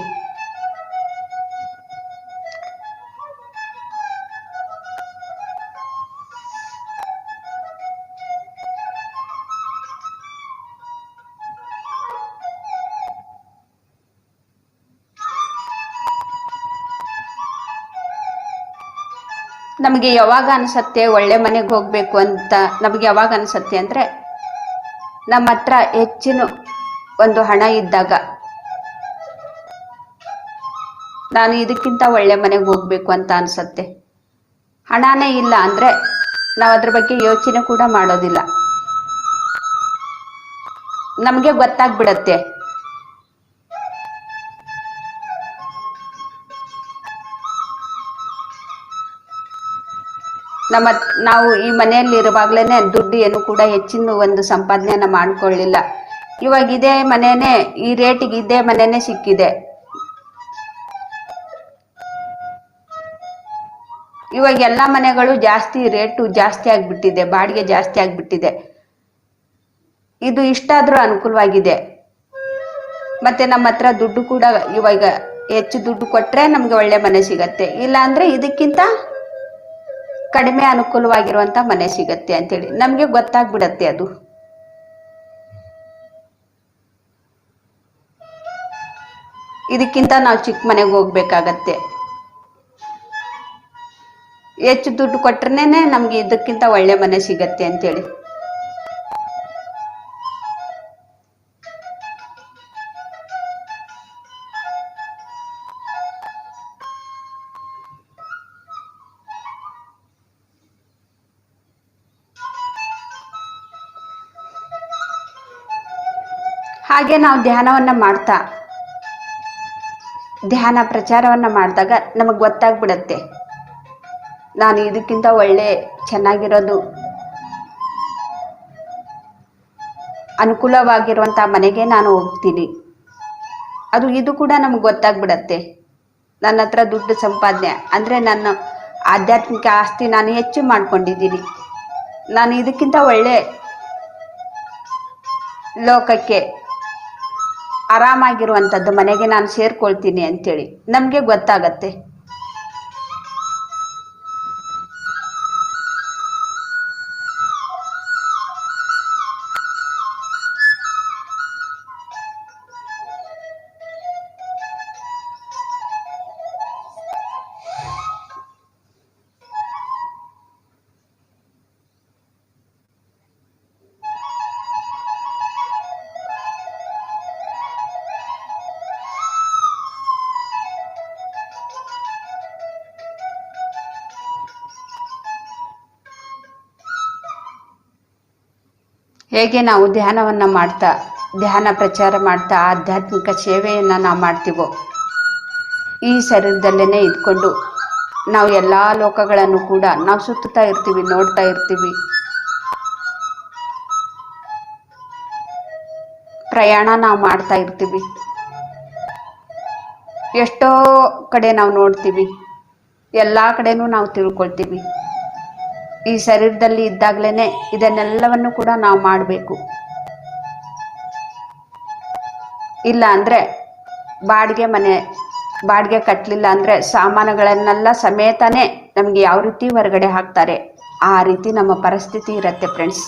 ನಮಗೆ ಯಾವಾಗ ಅನ್ಸತ್ತೆ ಒಳ್ಳೆ ಮನೆಗೆ ಹೋಗ್ಬೇಕು ಅಂತ, ನಮಗೆ ಯಾವಾಗ ಅನ್ಸತ್ತೆ ಅಂದ್ರೆ ನಮ್ಮ ಹತ್ರ ಹೆಚ್ಚಿನ ಒಂದು ಹಣ ಇದ್ದಾಗ, ನಾನು ಇದಕ್ಕಿಂತ ಒಳ್ಳೆ ಮನೆಗೆ ಹೋಗ್ಬೇಕು ಅಂತ ಅನ್ಸತ್ತೆ. ಹಣನೇ ಇಲ್ಲ ಅಂದ್ರೆ ನಾವು ಅದ್ರ ಬಗ್ಗೆ ಯೋಚನೆ ಕೂಡ ಮಾಡೋದಿಲ್ಲ. ನಮಗೆ ಗೊತ್ತಾಗ್ಬಿಡತ್ತೆ ನಾವು ಈ ಮನೆಯಲ್ಲಿ ಇರುವಾಗ್ಲೇನೆ ದುಡ್ಡು ಏನು ಕೂಡ ಹೆಚ್ಚಿನ ಒಂದು ಸಂಪಾದನೆಯನ್ನ ಮಾಡ್ಕೊಳ್ಳಿಲ್ಲ. ಇವಾಗ ಇದೇ ಮನೆನೇ, ಈ ರೇಟಿಗೆ ಇದೇ ಮನೆನೇ ಸಿಕ್ಕಿದೆ. ಇವಾಗ ಎಲ್ಲಾ ಮನೆಗಳು ರೇಟು ಜಾಸ್ತಿ ಆಗ್ಬಿಟ್ಟಿದೆ, ಬಾಡಿಗೆ ಜಾಸ್ತಿ ಆಗ್ಬಿಟ್ಟಿದೆ. ಇದು ಇಷ್ಟಾದ್ರೂ ಅನುಕೂಲವಾಗಿದೆ. ಮತ್ತೆ ನಮ್ಮ ಹತ್ರ ದುಡ್ಡು ಕೂಡ ಇವಾಗ ಹೆಚ್ಚು ದುಡ್ಡು ಕೊಟ್ರೆ ನಮ್ಗೆ ಒಳ್ಳೆ ಮನೆ ಸಿಗತ್ತೆ, ಇಲ್ಲ ಅಂದ್ರೆ ಇದಕ್ಕಿಂತ ಕಡಿಮೆ ಅನುಕೂಲವಾಗಿರುವಂತ ಮನೆ ಸಿಗತ್ತೆ ಅಂತೇಳಿ ನಮ್ಗೆ ಗೊತ್ತಾಗ್ಬಿಡತ್ತೆ. ಅದು ಇದಕ್ಕಿಂತ ನಾವು ಚಿಕ್ಕ ಮನೆಗೆ ಹೋಗ್ಬೇಕಾಗತ್ತೆ. ಹೆಚ್ಚು ದುಡ್ಡು ಕೊಟ್ರೇನೆ ನಮ್ಗೆ ಇದಕ್ಕಿಂತ ಒಳ್ಳೆ ಮನೆ ಸಿಗತ್ತೆ ಅಂತೇಳಿ. ಹಾಗೆ ನಾವು ಧ್ಯಾನ ಪ್ರಚಾರವನ್ನ ಮಾಡಿದಾಗ ನಮಗೆ ಗೊತ್ತಾಗ್ಬಿಡತ್ತೆ, ನಾನು ಇದಕ್ಕಿಂತ ಒಳ್ಳೆ ಚೆನ್ನಾಗಿರೋದು ಅನುಕೂಲವಾಗಿರುವಂಥ ಮನೆಗೆ ನಾನು ಹೋಗ್ತೀನಿ. ಇದು ಕೂಡ ನಮ್ಗೆ ಗೊತ್ತಾಗ್ಬಿಡತ್ತೆ. ನನ್ನ ಹತ್ರ ದುಡ್ಡು ಸಂಪಾದನೆ ಅಂದರೆ ನನ್ನ ಆಧ್ಯಾತ್ಮಿಕ ಆಸ್ತಿ ನಾನು ಹೆಚ್ಚು ಮಾಡ್ಕೊಂಡಿದ್ದೀನಿ, ನಾನು ಇದಕ್ಕಿಂತ ಒಳ್ಳೆ ಲೋಕಕ್ಕೆ ಆರಾಮಾಗಿರುವಂಥದ್ದು ಮನೆಗೆ ನಾನು ಸೇರ್ಕೊಳ್ತೀನಿ ಅಂತೇಳಿ ನಮಗೆ ಗೊತ್ತಾಗತ್ತೆ. ಹೇಗೆ ನಾವು ಧ್ಯಾನ ಪ್ರಚಾರ ಮಾಡ್ತಾ ಆಧ್ಯಾತ್ಮಿಕ ಸೇವೆಯನ್ನು ನಾವು ಮಾಡ್ತೀವೋ, ಈ ಶರೀರದಲ್ಲೇ ಇದ್ಕೊಂಡು ನಾವು ಎಲ್ಲ ಲೋಕಗಳನ್ನು ಕೂಡ ನಾವು ಸುತ್ತುತ್ತಾ ಇರ್ತೀವಿ, ನೋಡ್ತಾ ಇರ್ತೀವಿ. ಪ್ರಯಾಣ ನಾವು ಮಾಡ್ತಾ ಇರ್ತೀವಿ, ಎಷ್ಟೋ ಕಡೆ ನಾವು ನೋಡ್ತೀವಿ, ಎಲ್ಲ ಕಡೆನೂ ನಾವು ತಿಳ್ಕೊಳ್ತೀವಿ. ಈ ಶರೀರದಲ್ಲಿ ಇದ್ದಾಗಲೇ ಇದನ್ನೆಲ್ಲವನ್ನು ಕೂಡ ನಾವು ಮಾಡಬೇಕು. ಇಲ್ಲ ಅಂದರೆ ಬಾಡಿಗೆ ಕಟ್ಟಲಿಲ್ಲ ಅಂದರೆ ಸಾಮಾನುಗಳನ್ನೆಲ್ಲ ಸಮೇತನೇ ನಮಗೆ ಯಾವ ರೀತಿ ಹೊರಗಡೆ ಹಾಕ್ತಾರೆ, ಆ ರೀತಿ ನಮ್ಮ ಪರಿಸ್ಥಿತಿ ಇರುತ್ತೆ ಫ್ರೆಂಡ್ಸ್.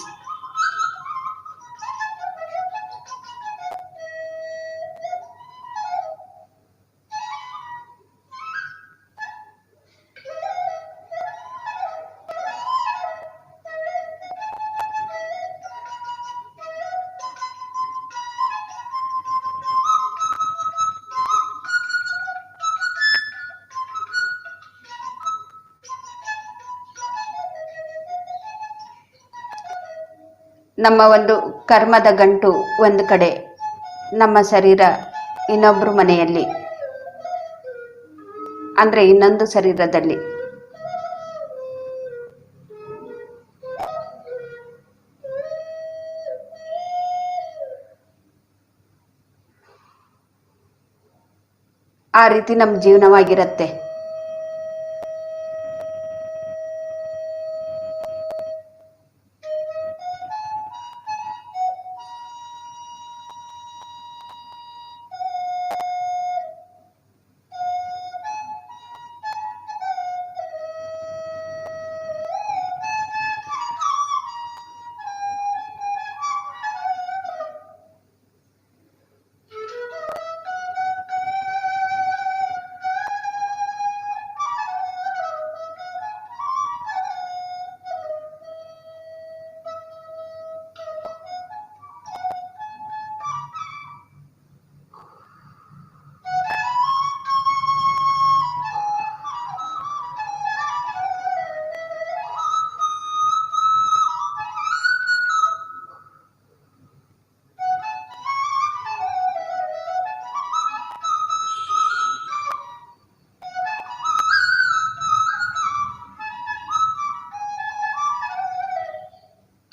ನಮ್ಮ ಒಂದು ಕರ್ಮದ ಗಂಟು ಒಂದು ಕಡೆ, ನಮ್ಮ ಶರೀರ ಇನ್ನೊಬ್ಬರ ಮನೆಯಲ್ಲಿ ಅಂದರೆ ಇನ್ನೊಂದು ಶರೀರದಲ್ಲಿ. ಆ ರೀತಿ ನಮ್ಮ ಜೀವನವಾಗಿರುತ್ತೆ.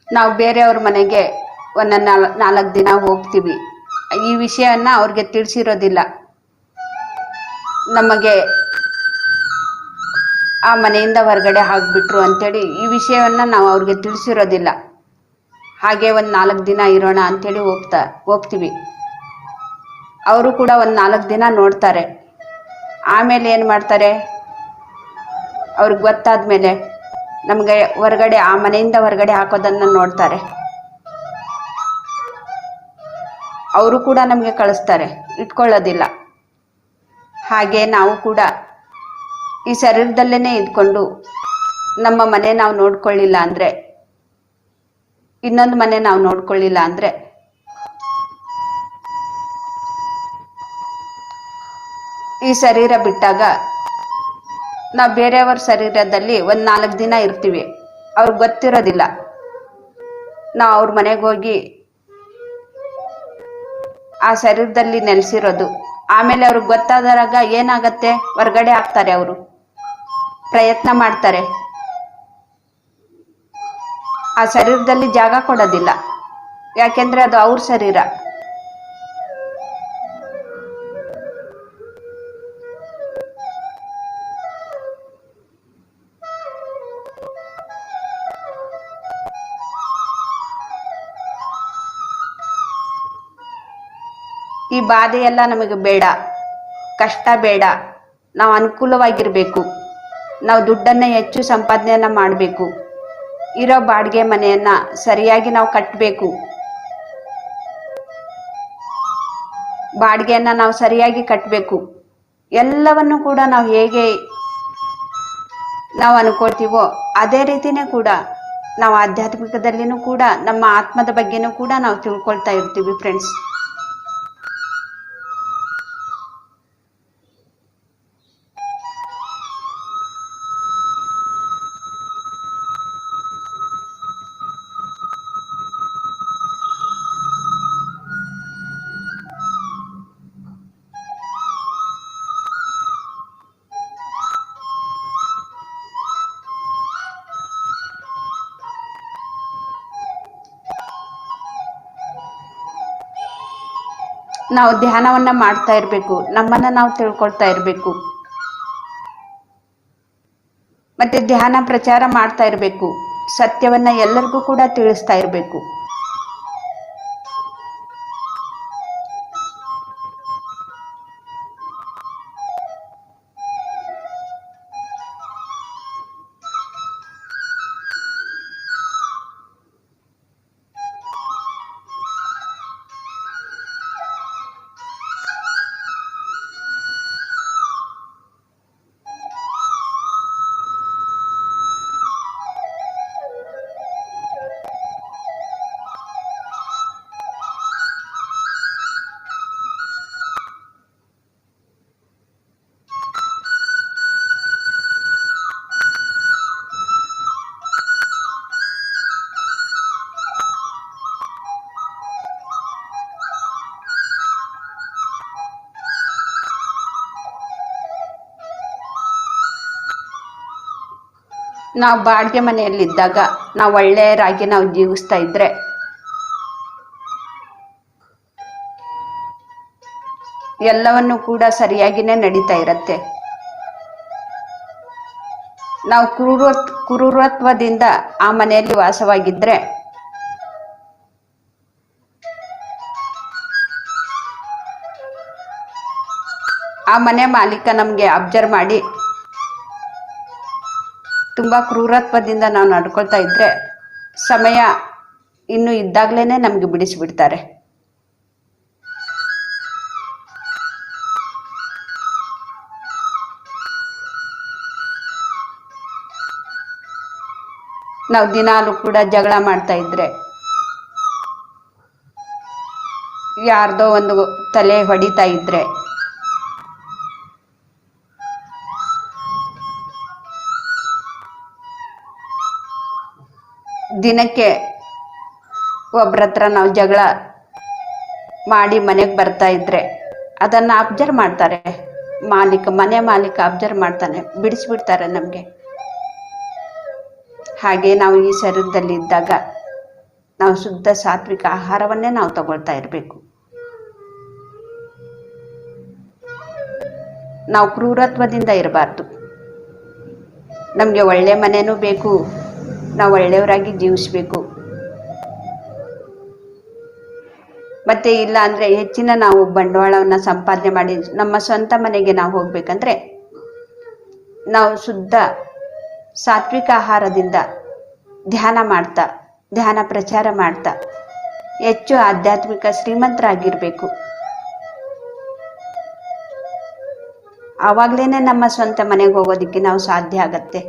ನಾವು ಬೇರೆಯವ್ರ ಮನೆಗೆ ಒಂದೊಂದು 4 ದಿನ ಹೋಗ್ತೀವಿ. ಈ ವಿಷಯವನ್ನು ಅವ್ರಿಗೆ ತಿಳಿಸಿರೋದಿಲ್ಲ. ನಮಗೆ ಆ ಮನೆಯಿಂದ ಹೊರಗಡೆ ಹಾಕ್ಬಿಟ್ರು ಅಂತೇಳಿ ಈ ವಿಷಯವನ್ನು ನಾವು ಅವ್ರಿಗೆ ತಿಳಿಸಿರೋದಿಲ್ಲ. ಹಾಗೆ ಒಂದು 4 ದಿನ ಇರೋಣ ಅಂಥೇಳಿ ಹೋಗ್ತೀವಿ. ಅವರು ಕೂಡ ಒಂದು 4 ದಿನ ನೋಡ್ತಾರೆ. ಆಮೇಲೆ ಏನು ಮಾಡ್ತಾರೆ, ಅವ್ರಿಗೆ ಗೊತ್ತಾದ ಮೇಲೆ ನಮಗೆ ಹೊರಗಡೆ, ಆ ಮನೆಯಿಂದ ಹೊರಗಡೆ ಹಾಕೋದನ್ನು ನೋಡ್ತಾರೆ. ಅವರು ಕೂಡ ನಮಗೆ ಕಳಿಸ್ತಾರೆ, ಇಟ್ಕೊಳ್ಳೋದಿಲ್ಲ. ಹಾಗೆ ನಾವು ಕೂಡ ಈ ಶರೀರದಲ್ಲೇ ಇದ್ಕೊಂಡು ನಮ್ಮ ಮನೆ ನಾವು ನೋಡ್ಕೊಳ್ಳಿಲ್ಲ ಅಂದರೆ, ಇನ್ನೊಂದು ಮನೆ ನಾವು ನೋಡ್ಕೊಳ್ಳಿಲ್ಲ ಅಂದರೆ ಈ ಶರೀರ ಬಿಟ್ಟಾಗ ನಾವು ಬೇರೆಯವ್ರ ಶರೀರದಲ್ಲಿ ಒಂದು 4 ದಿನ ಇರ್ತೀವಿ. ಅವ್ರಿಗೆ ಗೊತ್ತಿರೋದಿಲ್ಲ ನಾವು ಅವ್ರ ಮನೆಗೆ ಹೋಗಿ ಆ ಶರೀರದಲ್ಲಿ ನೆಲೆಸಿರೋದು. ಆಮೇಲೆ ಅವ್ರಿಗೆ ಗೊತ್ತಾದಾಗ ಏನಾಗತ್ತೆ, ಹೊರಗಡೆ ಹಾಕ್ತಾರೆ. ಅವರು ಪ್ರಯತ್ನ ಮಾಡ್ತಾರೆ, ಆ ಶರೀರದಲ್ಲಿ ಜಾಗ ಕೊಡೋದಿಲ್ಲ. ಯಾಕೆಂದ್ರೆ ಅದು ಅವ್ರ ಶರೀರ. ಈ ಬಾಧೆ ಎಲ್ಲ ನಮಗೆ ಬೇಡ, ಕಷ್ಟ ಬೇಡ. ನಾವು ಅನುಕೂಲವಾಗಿರ್ಬೇಕು, ನಾವು ದುಡ್ಡನ್ನ ಹೆಚ್ಚು ಸಂಪಾದನೆಯನ್ನ ಮಾಡಬೇಕು, ಇರೋ ಬಾಡಿಗೆ ಮನೆಯನ್ನ ಸರಿಯಾಗಿ ನಾವು ಕಟ್ಟಬೇಕು, ಬಾಡಿಗೆಯನ್ನ ನಾವು ಸರಿಯಾಗಿ ಕಟ್ಟಬೇಕು. ಎಲ್ಲವನ್ನು ಕೂಡ ನಾವು ಹೇಗೆ ನಾವು ಅನ್ಕೊಳ್ತೀವೋ ಅದೇ ರೀತಿನೇ ಕೂಡ ನಾವು ಆಧ್ಯಾತ್ಮಿಕದಲ್ಲಿನೂ ಕೂಡ ನಮ್ಮ ಆತ್ಮದ ಬಗ್ಗೆನೂ ಕೂಡ ನಾವು ತಿಳ್ಕೊಳ್ತಾ ಇರ್ತೀವಿ ಫ್ರೆಂಡ್ಸ್. ನಾವು ಧ್ಯಾನವನ್ನ ಮಾಡ್ತಾ ಇರಬೇಕು, ನಮ್ಮನ್ನ ನಾವು ತಿಳ್ಕೊಳ್ತಾ ಇರಬೇಕು, ಮತ್ತೆ ಧ್ಯಾನ ಪ್ರಚಾರ ಮಾಡ್ತಾ ಇರಬೇಕು, ಸತ್ಯವನ್ನ ಎಲ್ಲರಿಗೂ ಕೂಡ ತಿಳಿಸ್ತಾ ಇರಬೇಕು. ನಾವು ಬಾಡಿಗೆ ಮನೆಯಲ್ಲಿದ್ದಾಗ ನಾವು ಒಳ್ಳೆಯರಾಗಿ ನಾವು ಜೀವಿಸ್ತಾ ಇದ್ರೆ ಎಲ್ಲವನ್ನು ಕೂಡ ಸರಿಯಾಗಿನೇ ನಡೀತಾ ಇರತ್ತೆ. ನಾವು ಕ್ರೂರತ್ವದಿಂದ ಆ ಮನೆಯಲ್ಲಿ ವಾಸವಾಗಿದ್ರೆ ಆ ಮನೆ ಮಾಲೀಕ ನಮಗೆ ಅಬ್ಸರ್ವ್ ಮಾಡಿ ತುಂಬ ಕ್ರೂರತ್ವದಿಂದ ನಾವು ನಡ್ಕೊಳ್ತಾ ಇದ್ರೆ ಸಮಯ ಇನ್ನು ಇದ್ದಾಗಲೇ ನಮಗೆ ಬಿಡಿಸಿಬಿಡ್ತಾರೆ. ನಾವು ದಿನಾಲು ಕೂಡ ಜಗಳ ಮಾಡ್ತಾ ಇದ್ರೆ, ಯಾರ್ದೋ ಒಂದು ತಲೆ ಹೊಡಿತಾ ಇದ್ರೆ, ದಿನಕ್ಕೆ ಒಬ್ರ ಹತ್ರ ನಾವು ಜಗಳ ಮಾಡಿ ಮನೆಗೆ ಬರ್ತಾ ಇದ್ರೆ ಅದನ್ನ ಅಬ್ಸರ್ವ್ ಮಾಡ್ತಾರೆ ಮನೆ ಮಾಲೀಕ ಅಬ್ಸರ್ವ್ ಮಾಡ್ತಾನೆ, ಬಿಡಿಸ್ಬಿಡ್ತಾರೆ ನಮಗೆ. ಹಾಗೆ ನಾವು ಈ ಶರೀರದಲ್ಲಿ ಇದ್ದಾಗ ನಾವು ಶುದ್ಧ ಸಾತ್ವಿಕ ಆಹಾರವನ್ನೇ ನಾವು ತಗೊಳ್ತಾ ಇರಬೇಕು. ನಾವು ಕ್ರೂರತ್ವದಿಂದ ಇರಬಾರ್ದು. ನಮಗೆ ಒಳ್ಳೆ ಮನೆನೂ ಬೇಕು, ನಾವು ಒಳ್ಳೆಯವರಾಗಿ ಜೀವಿಸ್ಬೇಕು. ಮತ್ತೆ ಇಲ್ಲ ಅಂದ್ರೆ ಹೆಚ್ಚಿನ ನಾವು ಬಂಡವಾಳವನ್ನ ಸಂಪಾದನೆ ಮಾಡಿ ನಮ್ಮ ಸ್ವಂತ ಮನೆಗೆ ನಾವು ಹೋಗ್ಬೇಕಂದ್ರೆ ನಾವು ಶುದ್ಧ ಸಾತ್ವಿಕ ಆಹಾರದಿಂದ ಧ್ಯಾನ ಮಾಡ್ತಾ, ಧ್ಯಾನ ಪ್ರಚಾರ ಮಾಡ್ತಾ ಹೆಚ್ಚು ಆಧ್ಯಾತ್ಮಿಕ ಶ್ರೀಮಂತರಾಗಿರ್ಬೇಕು. ಆವಾಗ್ಲೇನೆ ನಮ್ಮ ಸ್ವಂತ ಮನೆಗೆ ಹೋಗೋದಿಕ್ಕೆ ನಾವು ಸಾಧ್ಯ ಆಗತ್ತೆ.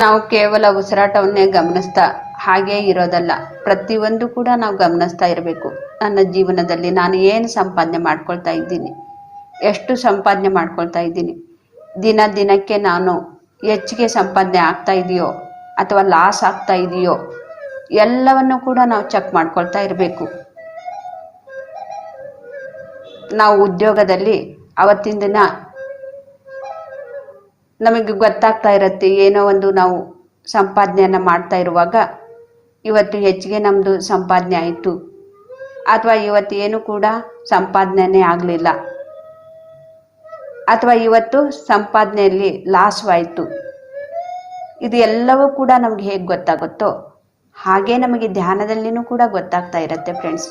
ನಾವು ಕೇವಲ ಉಸಿರಾಟವನ್ನೇ ಗಮನಿಸ್ತಾ ಹಾಗೇ ಇರೋದಲ್ಲ, ಪ್ರತಿಯೊಂದು ಕೂಡ ನಾವು ಗಮನಿಸ್ತಾ ಇರಬೇಕು. ನನ್ನ ಜೀವನದಲ್ಲಿ ನಾನು ಏನು ಸಂಪಾದನೆ ಮಾಡ್ಕೊಳ್ತಾ ಇದ್ದೀನಿ, ಎಷ್ಟು ಸಂಪಾದನೆ ಮಾಡ್ಕೊಳ್ತಾ ಇದ್ದೀನಿ, ದಿನಕ್ಕೆ ನಾನು ಹೆಚ್ಚಿಗೆ ಸಂಪಾದನೆ ಆಗ್ತಾ ಇದೆಯೋ ಅಥವಾ ಲಾಸ್ ಆಗ್ತಾ ಇದೆಯೋ ಎಲ್ಲವನ್ನು ಕೂಡ ನಾವು ಚೆಕ್ ಮಾಡ್ಕೊಳ್ತಾ ಇರಬೇಕು. ನಾವು ಉದ್ಯೋಗದಲ್ಲಿ ಅವತ್ತಿನ ದಿನ ನಮಗೆ ಗೊತ್ತಾಗ್ತಾ ಇರುತ್ತೆ, ಏನೋ ಒಂದು ನಾವು ಸಂಪಾದನೆಯನ್ನು ಮಾಡ್ತಾ ಇರುವಾಗ ಇವತ್ತು ಹೆಚ್ಚಿಗೆ ನಮ್ಮದು ಸಂಪಾದನೆ ಆಯಿತು, ಅಥವಾ ಇವತ್ತು ಏನು ಕೂಡ ಸಂಪಾದನೆ ಆಗಲಿಲ್ಲ, ಅಥವಾ ಇವತ್ತು ಸಂಪಾದನೆಯಲ್ಲಿ ಲಾಸವಾಯಿತು. ಇದು ಎಲ್ಲವೂ ಕೂಡ ನಮಗೆ ಹೇಗೆ ಗೊತ್ತಾಗುತ್ತೋ ಹಾಗೆ ನಮಗೆ ಧ್ಯಾನದಲ್ಲಿನೂ ಕೂಡ ಗೊತ್ತಾಗ್ತಾ ಇರುತ್ತೆ ಫ್ರೆಂಡ್ಸ್.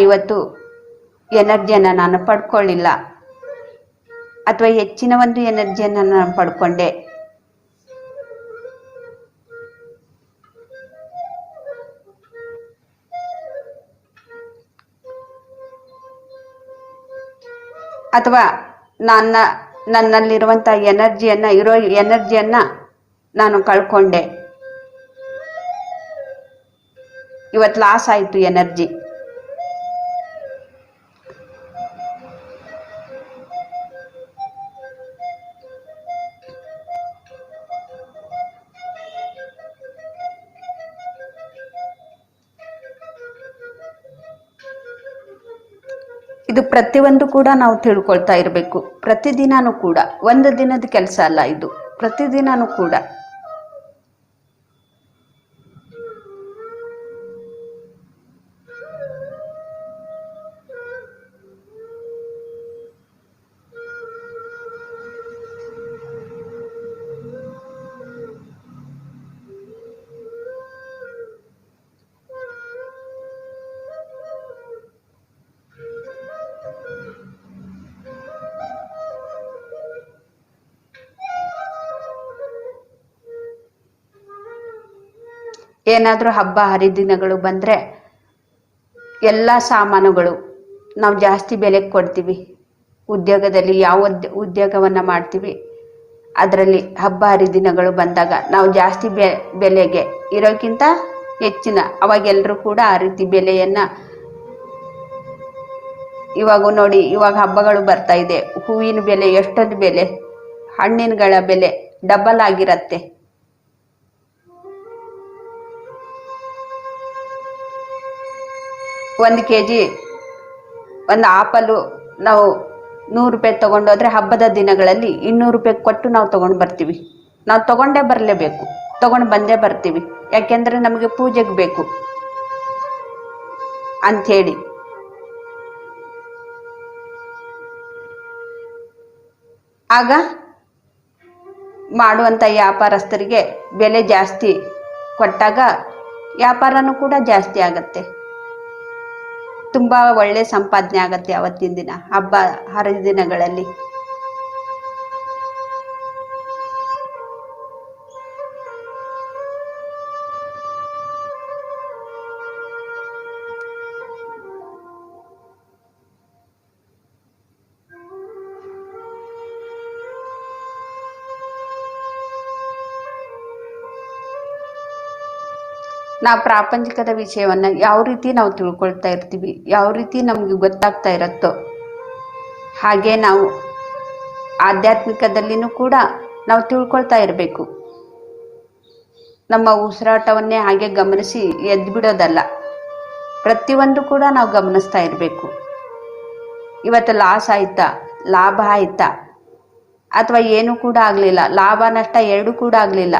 ಇವತ್ತು ಎನರ್ಜಿಯನ್ನು ನಾನು ಪಡ್ಕೊಳ್ಳಿಲ್ಲ ಅಥವಾ ಹೆಚ್ಚಿನ ಒಂದು ಎನರ್ಜಿಯನ್ನು ನಾನು ಪಡ್ಕೊಂಡೆ, ಅಥವಾ ನನ್ನಲ್ಲಿರುವಂಥ ಎನರ್ಜಿಯನ್ನು ನಾನು ಕಳ್ಕೊಂಡೆ, ಇವತ್ತು ಲಾಸ್ ಆಯಿತು ಎನರ್ಜಿ. ಇದು ಪ್ರತಿಯೊಂದು ಕೂಡ ನಾವು ತಿಳ್ಕೊಳ್ತಾ ಇರಬೇಕು. ಪ್ರತಿದಿನಾನೂ ಕೂಡ, ಒಂದು ದಿನದ ಕೆಲಸ ಅಲ್ಲ ಇದು, ಪ್ರತಿದಿನಾನೂ ಕೂಡ. ಏನಾದರೂ ಹಬ್ಬ ಹರಿದಿನಗಳು ಬಂದರೆ ಎಲ್ಲ ಸಾಮಾನುಗಳು ನಾವು ಜಾಸ್ತಿ ಬೆಲೆಗೆ ಕೊಡ್ತೀವಿ. ಉದ್ಯೋಗದಲ್ಲಿ ಯಾವ ಉದ್ಯೋಗವನ್ನು ಮಾಡ್ತೀವಿ ಅದರಲ್ಲಿ ಹಬ್ಬ ಹರಿದಿನಗಳು ಬಂದಾಗ ನಾವು ಜಾಸ್ತಿ ಬೆಲೆಗೆ ಇರೋಕ್ಕಿಂತ ಹೆಚ್ಚಿನ, ಅವಾಗೆಲ್ಲರೂ ಕೂಡ ಆ ರೀತಿ ಬೆಲೆಯನ್ನು, ಇವಾಗ ನೋಡಿ, ಇವಾಗ ಹಬ್ಬಗಳು ಬರ್ತಾ ಇದೆ, ಹೂವಿನ ಬೆಲೆ ಎಷ್ಟೊಂದು ಬೆಲೆ, ಹಣ್ಣಿನಗಳ ಬೆಲೆ ಡಬಲ್ ಆಗಿರತ್ತೆ. ಒಂದು kg ಒಂದು ಆಪಲು ನಾವು 100 ರೂಪಾಯಿ ತೊಗೊಂಡೋದ್ರೆ ಹಬ್ಬದ ದಿನಗಳಲ್ಲಿ 200 ರೂಪಾಯಿ ಕೊಟ್ಟು ನಾವು ತೊಗೊಂಡು ಬರ್ತೀವಿ. ನಾವು ತೊಗೊಂಡೇ ಬರಲೇಬೇಕು, ತೊಗೊಂಡು ಬಂದೇ ಬರ್ತೀವಿ, ಯಾಕೆಂದರೆ ನಮಗೆ ಪೂಜೆಗೆ ಬೇಕು ಅಂಥೇಳಿ. ಆಗ ಮಾಡುವಂಥ ವ್ಯಾಪಾರಸ್ಥರಿಗೆ ಬೆಲೆ ಜಾಸ್ತಿ ಕೊಟ್ಟಾಗ ವ್ಯಾಪಾರನೂ ಕೂಡ ಜಾಸ್ತಿ ಆಗತ್ತೆ, ತುಂಬ ಒಳ್ಳೆ ಸಂಪಾದನೆ ಆಗತ್ತೆ ಅವತ್ತಿನ ದಿನ ಹಬ್ಬ ಹರಿದಿನಗಳಲ್ಲಿ. ನಾವು ಪ್ರಾಪಂಚಿಕದ ವಿಷಯವನ್ನು ಯಾವ ರೀತಿ ನಾವು ತಿಳ್ಕೊಳ್ತಾ ಇರ್ತೀವಿ, ಯಾವ ರೀತಿ ನಮಗೆ ಗೊತ್ತಾಗ್ತಾ ಇರುತ್ತೋ ಹಾಗೆ ನಾವು ಆಧ್ಯಾತ್ಮಿಕದಲ್ಲಿನೂ ಕೂಡ ನಾವು ತಿಳ್ಕೊಳ್ತಾ ಇರಬೇಕು. ನಮ್ಮ ಉಸಿರಾಟವನ್ನೇ ಹಾಗೆ ಗಮನಿಸಿ ಎದ್ದು ಬಿಡೋದಲ್ಲ, ಪ್ರತಿಯೊಂದು ಕೂಡ ನಾವು ಗಮನಿಸ್ತಾ ಇರಬೇಕು. ಇವತ್ತು ಲಾಸ್ ಆಯ್ತಾ, ಲಾಭ ಆಯ್ತಾ, ಅಥವಾ ಏನೂ ಕೂಡ ಆಗಲಿಲ್ಲ, ಲಾಭ ನಷ್ಟ ಎರಡೂ ಕೂಡ ಆಗಲಿಲ್ಲ,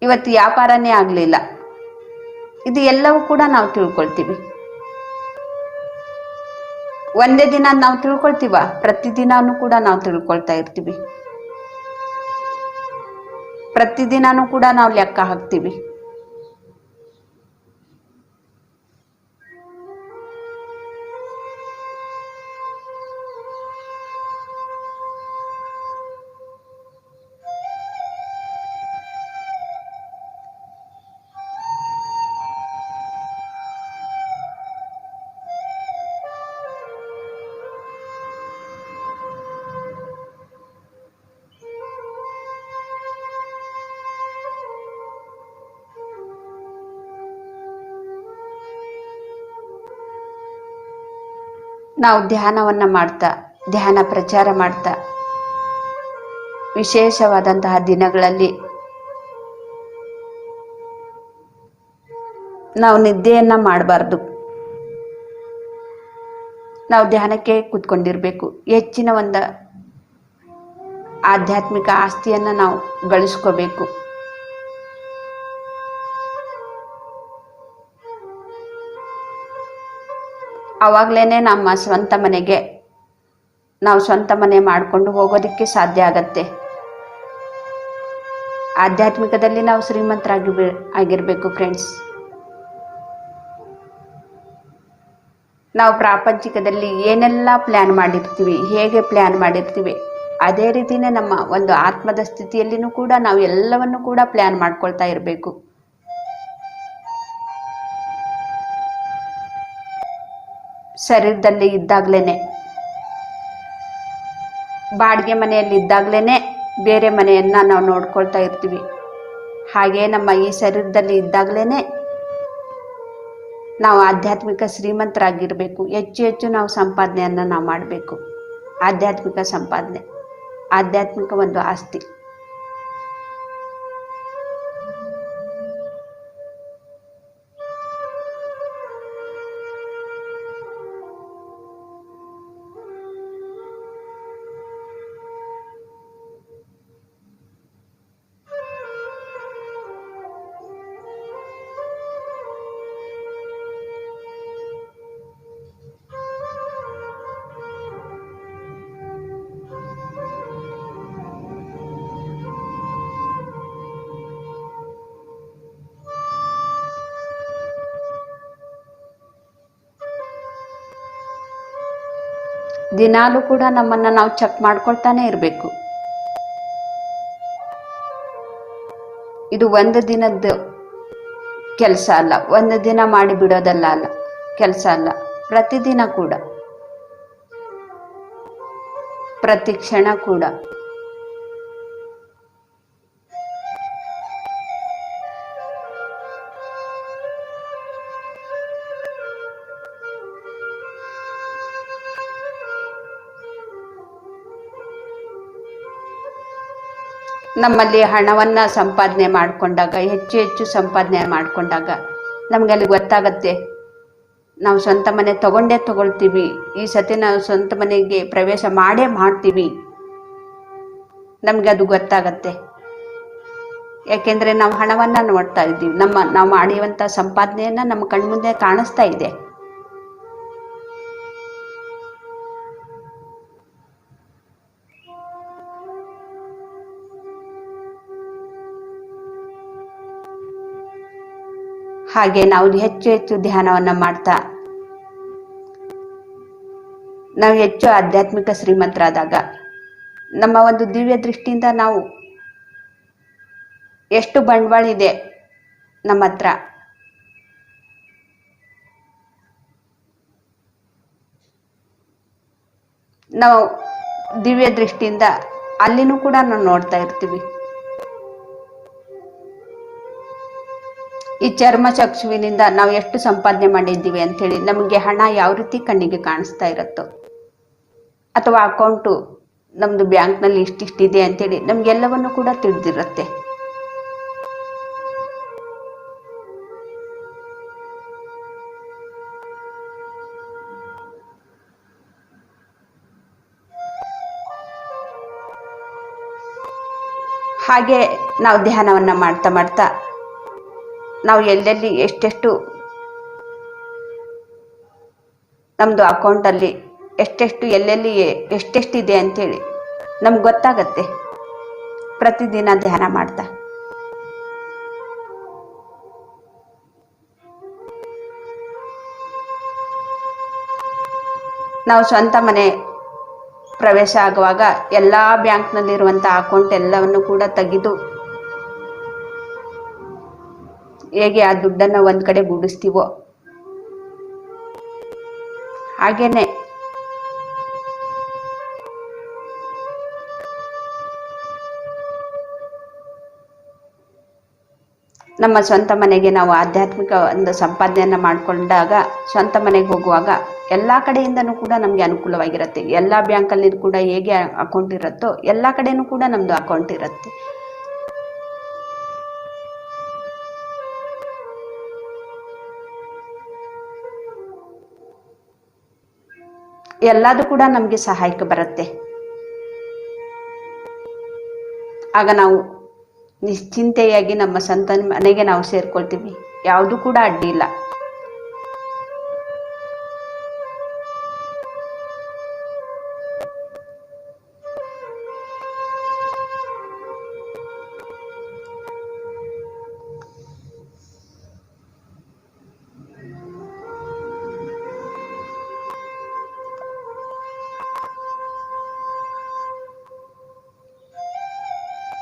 ಇವತ್ತು ವ್ಯಾಪಾರನೇ ಆಗಲಿಲ್ಲ, ಇದು ಎಲ್ಲವೂ ಕೂಡ ನಾವು ತಿಳ್ಕೊಳ್ತೀವಿ. ಒಂದೇ ದಿನ ನಾವು ತಿಳ್ಕೊಳ್ತೀವ, ಪ್ರತಿದಿನಾನೂ ಕೂಡ ನಾವು ತಿಳ್ಕೊಳ್ತಾ ಇರ್ತೀವಿ, ಪ್ರತಿದಿನಾನೂ ಕೂಡ ನಾವು ಲೆಕ್ಕ ಹಾಕ್ತೀವಿ. ನಾವು ಧ್ಯಾನವನ್ನು ಮಾಡ್ತಾ, ಧ್ಯಾನ ಪ್ರಚಾರ ಮಾಡ್ತಾ, ವಿಶೇಷವಾದಂತಹ ದಿನಗಳಲ್ಲಿ ನಾವು ನಿದ್ದೆಯನ್ನು ಮಾಡಬಾರ್ದು. ನಾವು ಧ್ಯಾನಕ್ಕೆ ಕೂತ್ಕೊಂಡಿರಬೇಕು. ಹೆಚ್ಚಿನ ಒಂದು ಆಧ್ಯಾತ್ಮಿಕ ಆಸ್ತಿಯನ್ನು ನಾವು ಗಳಿಸ್ಕೋಬೇಕು. ಆವಾಗಲೇ ನಮ್ಮ ಸ್ವಂತ ಮನೆಗೆ ನಾವು ಸ್ವಂತ ಮನೆ ಮಾಡಿಕೊಂಡು ಹೋಗೋದಕ್ಕೆ ಸಾಧ್ಯ ಆಗತ್ತೆ. ಆಧ್ಯಾತ್ಮಿಕದಲ್ಲಿ ನಾವು ಆಗಿರಬೇಕು ಫ್ರೆಂಡ್ಸ್. ನಾವು ಪ್ರಾಪಂಚಿಕದಲ್ಲಿ ಏನೆಲ್ಲ ಪ್ಲ್ಯಾನ್ ಮಾಡಿರ್ತೀವಿ, ಹೇಗೆ ಪ್ಲ್ಯಾನ್ ಮಾಡಿರ್ತೀವಿ, ಅದೇ ರೀತಿಯೇ ನಮ್ಮ ಒಂದು ಆತ್ಮದ ಸ್ಥಿತಿಯಲ್ಲಿನೂ ಕೂಡ ನಾವು ಎಲ್ಲವನ್ನು ಕೂಡ ಪ್ಲ್ಯಾನ್ ಮಾಡ್ಕೊಳ್ತಾ ಇರಬೇಕು. ಶರೀರದಲ್ಲಿ ಇದ್ದಾಗಲೇ, ಬಾಡಿಗೆ ಮನೆಯಲ್ಲಿ ಇದ್ದಾಗಲೇ ಬೇರೆ ಮನೆಯನ್ನು ನಾವು ನೋಡ್ಕೊಳ್ತಾ ಇರ್ತೀವಿ. ಹಾಗೆ ನಮ್ಮ ಈ ಶರೀರದಲ್ಲಿ ಇದ್ದಾಗಲೇ ನಾವು ಆಧ್ಯಾತ್ಮಿಕ ಶ್ರೀಮಂತರಾಗಿರಬೇಕು. ಹೆಚ್ಚು ಹೆಚ್ಚು ನಾವು ಸಂಪಾದನೆಯನ್ನು ನಾವು ಮಾಡಬೇಕು. ಆಧ್ಯಾತ್ಮಿಕ ಸಂಪಾದನೆ, ಆಧ್ಯಾತ್ಮಿಕ ಒಂದು ಆಸ್ತಿ. ದಿನಾಲೂ ಕೂಡ ನಮ್ಮನ್ನು ನಾವು ಚೆಕ್ ಮಾಡ್ಕೊಳ್ತಾನೆ ಇರಬೇಕು. ಇದು ಒಂದು ದಿನದ ಕೆಲಸ ಅಲ್ಲ, ಒಂದು ದಿನ ಮಾಡಿ ಬಿಡೋದಲ್ಲ ಅಲ್ಲ ಕೆಲಸ ಅಲ್ಲ. ಪ್ರತಿದಿನ ಕೂಡ, ಪ್ರತಿ ಕ್ಷಣ ಕೂಡ ನಮ್ಮಲ್ಲಿ ಹಣವನ್ನು ಸಂಪಾದನೆ ಮಾಡಿಕೊಂಡಾಗ, ಹೆಚ್ಚು ಹೆಚ್ಚು ಸಂಪಾದನೆ ಮಾಡಿಕೊಂಡಾಗ ನಮಗೆ ಅಲ್ಲಿ ಗೊತ್ತಾಗತ್ತೆ, ನಾವು ಸ್ವಂತ ಮನೆ ತಗೊಳ್ತೀವಿ, ಈ ಸತಿ ನಾವು ಸ್ವಂತ ಮನೆಗೆ ಪ್ರವೇಶ ಮಾಡ್ತೀವಿ. ನಮಗೆ ಅದು ಗೊತ್ತಾಗತ್ತೆ. ಯಾಕೆಂದರೆ ನಾವು ಹಣವನ್ನು ನೋಡ್ತಾ ಇದ್ದೀವಿ. ನಾವು ಮಾಡಿರುವಂಥ ಸಂಪಾದನೆಯನ್ನು ನಮ್ಮ ಕಣ್ಮುಂದೆ ಕಾಣಿಸ್ತಾ ಇದೆ. ಹಾಗೆ ನಾವು ಹೆಚ್ಚು ಹೆಚ್ಚು ಧ್ಯಾನವನ್ನು ಮಾಡ್ತಾ, ನಾವು ಹೆಚ್ಚು ಆಧ್ಯಾತ್ಮಿಕ ಶ್ರೀಮಂತರಾದಾಗ ನಮ್ಮ ಒಂದು ದಿವ್ಯ ದೃಷ್ಟಿಯಿಂದ ನಾವು ಎಷ್ಟು ಬಂಡವಾಳ ಇದೆ ನಮ್ಮ ಹತ್ರ, ನಾವು ದಿವ್ಯ ದೃಷ್ಟಿಯಿಂದ ಅಲ್ಲಿನೂ ಕೂಡ ನಾವು ನೋಡ್ತಾ ಇರ್ತೀವಿ. ಈ ಚರ್ಮ ಚಕ್ಷುವಿನಿಂದ ನಾವು ಎಷ್ಟು ಸಂಪಾದನೆ ಮಾಡಿದ್ದೀವಿ ಅಂಥೇಳಿ ನಮಗೆ ಹಣ ಯಾವ ರೀತಿ ಕಣ್ಣಿಗೆ ಕಾಣಿಸ್ತಾ ಇರುತ್ತೋ, ಅಥವಾ ಅಕೌಂಟು ನಮ್ಮದು ಬ್ಯಾಂಕ್ನಲ್ಲಿ ಇಷ್ಟಿಷ್ಟಿದೆ ಅಂಥೇಳಿ ನಮಗೆಲ್ಲವನ್ನು ಕೂಡ ತಿಳಿದಿರುತ್ತೆ. ಹಾಗೆ ನಾವು ಧ್ಯಾನವನ್ನು ಮಾಡ್ತಾ ಮಾಡ್ತಾ ನಾವು ಎಲ್ಲೆಲ್ಲಿ ಎಷ್ಟೆಷ್ಟು ನಮ್ಮದು ಅಕೌಂಟಲ್ಲಿ ಎಷ್ಟೆಷ್ಟು ಎಲ್ಲೆಲ್ಲಿ ಎಷ್ಟೆಷ್ಟಿದೆ ಅಂಥೇಳಿ ನಮ್ಗೆ ಗೊತ್ತಾಗತ್ತೆ ಪ್ರತಿದಿನ ಧ್ಯಾನ ಮಾಡ್ತಾ. ನಾವು ಸ್ವಂತ ಮನೆ ಪ್ರವೇಶ ಆಗುವಾಗ ಎಲ್ಲ ಬ್ಯಾಂಕ್ನಲ್ಲಿರುವಂಥ ಅಕೌಂಟ್ ಎಲ್ಲವನ್ನು ಕೂಡ ತೆಗೆದು ಹೇಗೆ ಆ ದುಡ್ಡನ್ನು ಒಂದು ಕಡೆ ಗೂಡಿಸ್ತೀವೋ ಹಾಗೇನೆ ನಮ್ಮ ಸ್ವಂತ ಮನೆಗೆ ನಾವು ಆಧ್ಯಾತ್ಮಿಕ ಒಂದು ಸಂಪಾದನೆಯನ್ನು ಮಾಡಿಕೊಂಡಾಗ ಸ್ವಂತ ಮನೆಗೆ ಹೋಗುವಾಗ ಎಲ್ಲ ಕಡೆಯಿಂದನೂ ಕೂಡ ನಮಗೆ ಅನುಕೂಲವಾಗಿರುತ್ತೆ. ಎಲ್ಲ ಬ್ಯಾಂಕಲ್ಲಿ ಕೂಡ ಹೇಗೆ ಅಕೌಂಟ್ ಇರುತ್ತೋ ಎಲ್ಲ ಕಡೆನೂ ಕೂಡ ನಮ್ಮದು ಅಕೌಂಟ್ ಇರುತ್ತೆ. ಎಲ್ಲದೂ ಕೂಡ ನಮಗೆ ಸಹಾಯಕ್ಕೆ ಬರುತ್ತೆ. ಆಗ ನಾವು ನಿಶ್ಚಿಂತೆಯಾಗಿ ನಮ್ಮ ಸ್ವಂತ ಮನೆಗೆ ನಾವು ಸೇರ್ಕೊಳ್ತೀವಿ. ಯಾವುದೂ ಕೂಡ ಅಡ್ಡಿ ಇಲ್ಲ.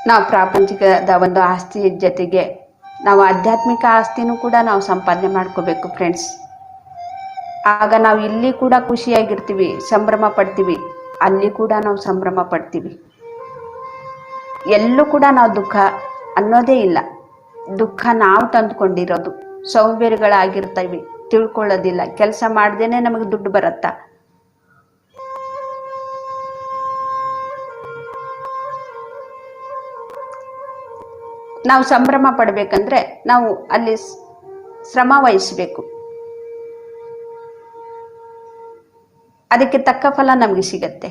ನಾವು ಪ್ರಾಪಂಚಿಕದ ಒಂದು ಆಸ್ತಿ ಜೊತೆಗೆ ನಾವು ಆಧ್ಯಾತ್ಮಿಕ ಆಸ್ತಿನೂ ಕೂಡ ನಾವು ಸಂಪಾದನೆ ಮಾಡ್ಕೋಬೇಕು ಫ್ರೆಂಡ್ಸ್. ಆಗ ನಾವು ಇಲ್ಲಿ ಕೂಡ ಖುಷಿಯಾಗಿರ್ತೀವಿ, ಸಂಭ್ರಮ ಪಡ್ತೀವಿ, ಅಲ್ಲಿ ಕೂಡ ನಾವು ಸಂಭ್ರಮ ಪಡ್ತೀವಿ. ಎಲ್ಲೂ ಕೂಡ ನಾವು ದುಃಖ ಅನ್ನೋದೇ ಇಲ್ಲ. ದುಃಖ ನಾವು ತಂದುಕೊಂಡಿರೋದು. ಸೌಂಬೇರಿಗಳಾಗಿರ್ತೀವಿ, ತಿಳ್ಕೊಳ್ಳೋದಿಲ್ಲ. ಕೆಲಸ ಮಾಡ್ದೇನೆ ನಮಗೆ ದುಡ್ಡು ಬರುತ್ತಾ? ನಾವು ಸಂಭ್ರಮ ಪಡಬೇಕಂದ್ರೆ ನಾವು ಅಲ್ಲಿ ಶ್ರಮ ವಹಿಸಬೇಕು. ಅದಕ್ಕೆ ತಕ್ಕ ಫಲ ನಮಗೆ ಸಿಗತ್ತೆ.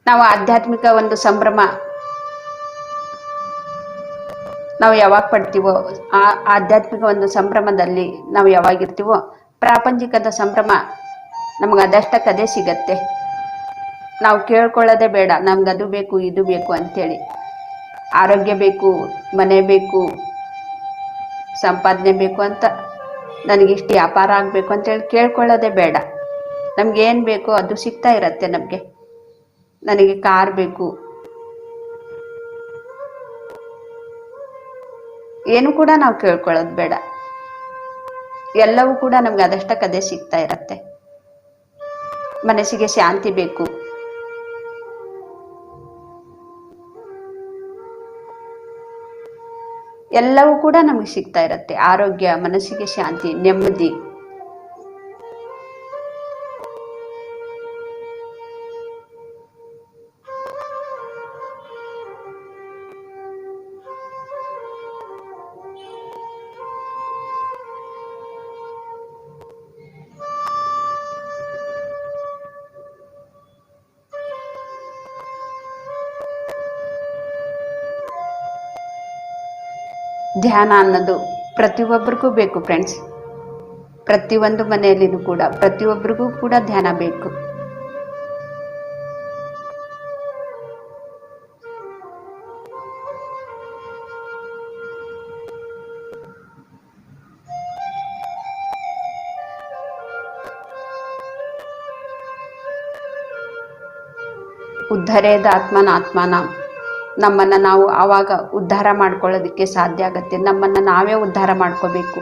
ನಾವು ಆಧ್ಯಾತ್ಮಿಕ ಒಂದು ಸಂಭ್ರಮ ನಾವು ಯಾವಾಗ ಪಡ್ತೀವೋ, ಆ ಆಧ್ಯಾತ್ಮಿಕ ಒಂದು ಸಂಭ್ರಮದಲ್ಲಿ ನಾವು ಯಾವಾಗಿರ್ತೀವೋ, ಪ್ರಾಪಂಚಿಕದ ಸಂಭ್ರಮ ನಮಗೆ ಅದಷ್ಟಕ್ಕದೇ ಸಿಗತ್ತೆ. ನಾವು ಕೇಳ್ಕೊಳ್ಳೋದೇ ಬೇಡ, ನಮ್ಗೆ ಅದು ಬೇಕು ಇದು ಬೇಕು ಅಂಥೇಳಿ. ಆರೋಗ್ಯ ಬೇಕು, ಮನೆ ಬೇಕು, ಸಂಪಾದನೆ ಬೇಕು ಅಂತ, ನನಗಿಷ್ಟು ವ್ಯಾಪಾರ ಆಗಬೇಕು ಅಂತೇಳಿ ಕೇಳ್ಕೊಳ್ಳೋದೇ ಬೇಡ. ನಮಗೇನು ಬೇಕೋ ಅದು ಸಿಗ್ತಾ ಇರತ್ತೆ ನಮಗೆ. ನನಗೆ ಕಾರ್ ಬೇಕು, ಏನು ಕೂಡ ನಾವು ಕೇಳ್ಕೊಳ್ಳೋದು ಬೇಡ. ಎಲ್ಲವೂ ಕೂಡ ನಮ್ಗೆ ಅದಷ್ಟಕ್ಕದೇ ಸಿಗ್ತಾ ಇರತ್ತೆ. ಮನಸ್ಸಿಗೆ ಶಾಂತಿ ಬೇಕು, ಎಲ್ಲವೂ ಕೂಡ ನಮಗೆ ಸಿಗ್ತಾ ಇರತ್ತೆ. ಆರೋಗ್ಯ, ಮನಸ್ಸಿಗೆ ಶಾಂತಿ, ನೆಮ್ಮದಿ. ಧ್ಯಾನ ಅನ್ನೋದು ಪ್ರತಿಯೊಬ್ಬರಿಗೂ ಬೇಕು ಫ್ರೆಂಡ್ಸ್. ಪ್ರತಿಯೊಂದು ಮನೆಯಲ್ಲಿನೂ ಕೂಡ ಪ್ರತಿಯೊಬ್ಬರಿಗೂ ಕೂಡ ಧ್ಯಾನ ಬೇಕು. ಉದ್ಧರೇದ ಆತ್ಮನ ನಮ್ಮನ್ನು ನಾವು ಆವಾಗ ಉದ್ಧಾರ ಮಾಡ್ಕೊಳ್ಳೋದಕ್ಕೆ ಸಾಧ್ಯ ಆಗತ್ತೆ. ನಮ್ಮನ್ನು ನಾವೇ ಉದ್ಧಾರ ಮಾಡ್ಕೋಬೇಕು.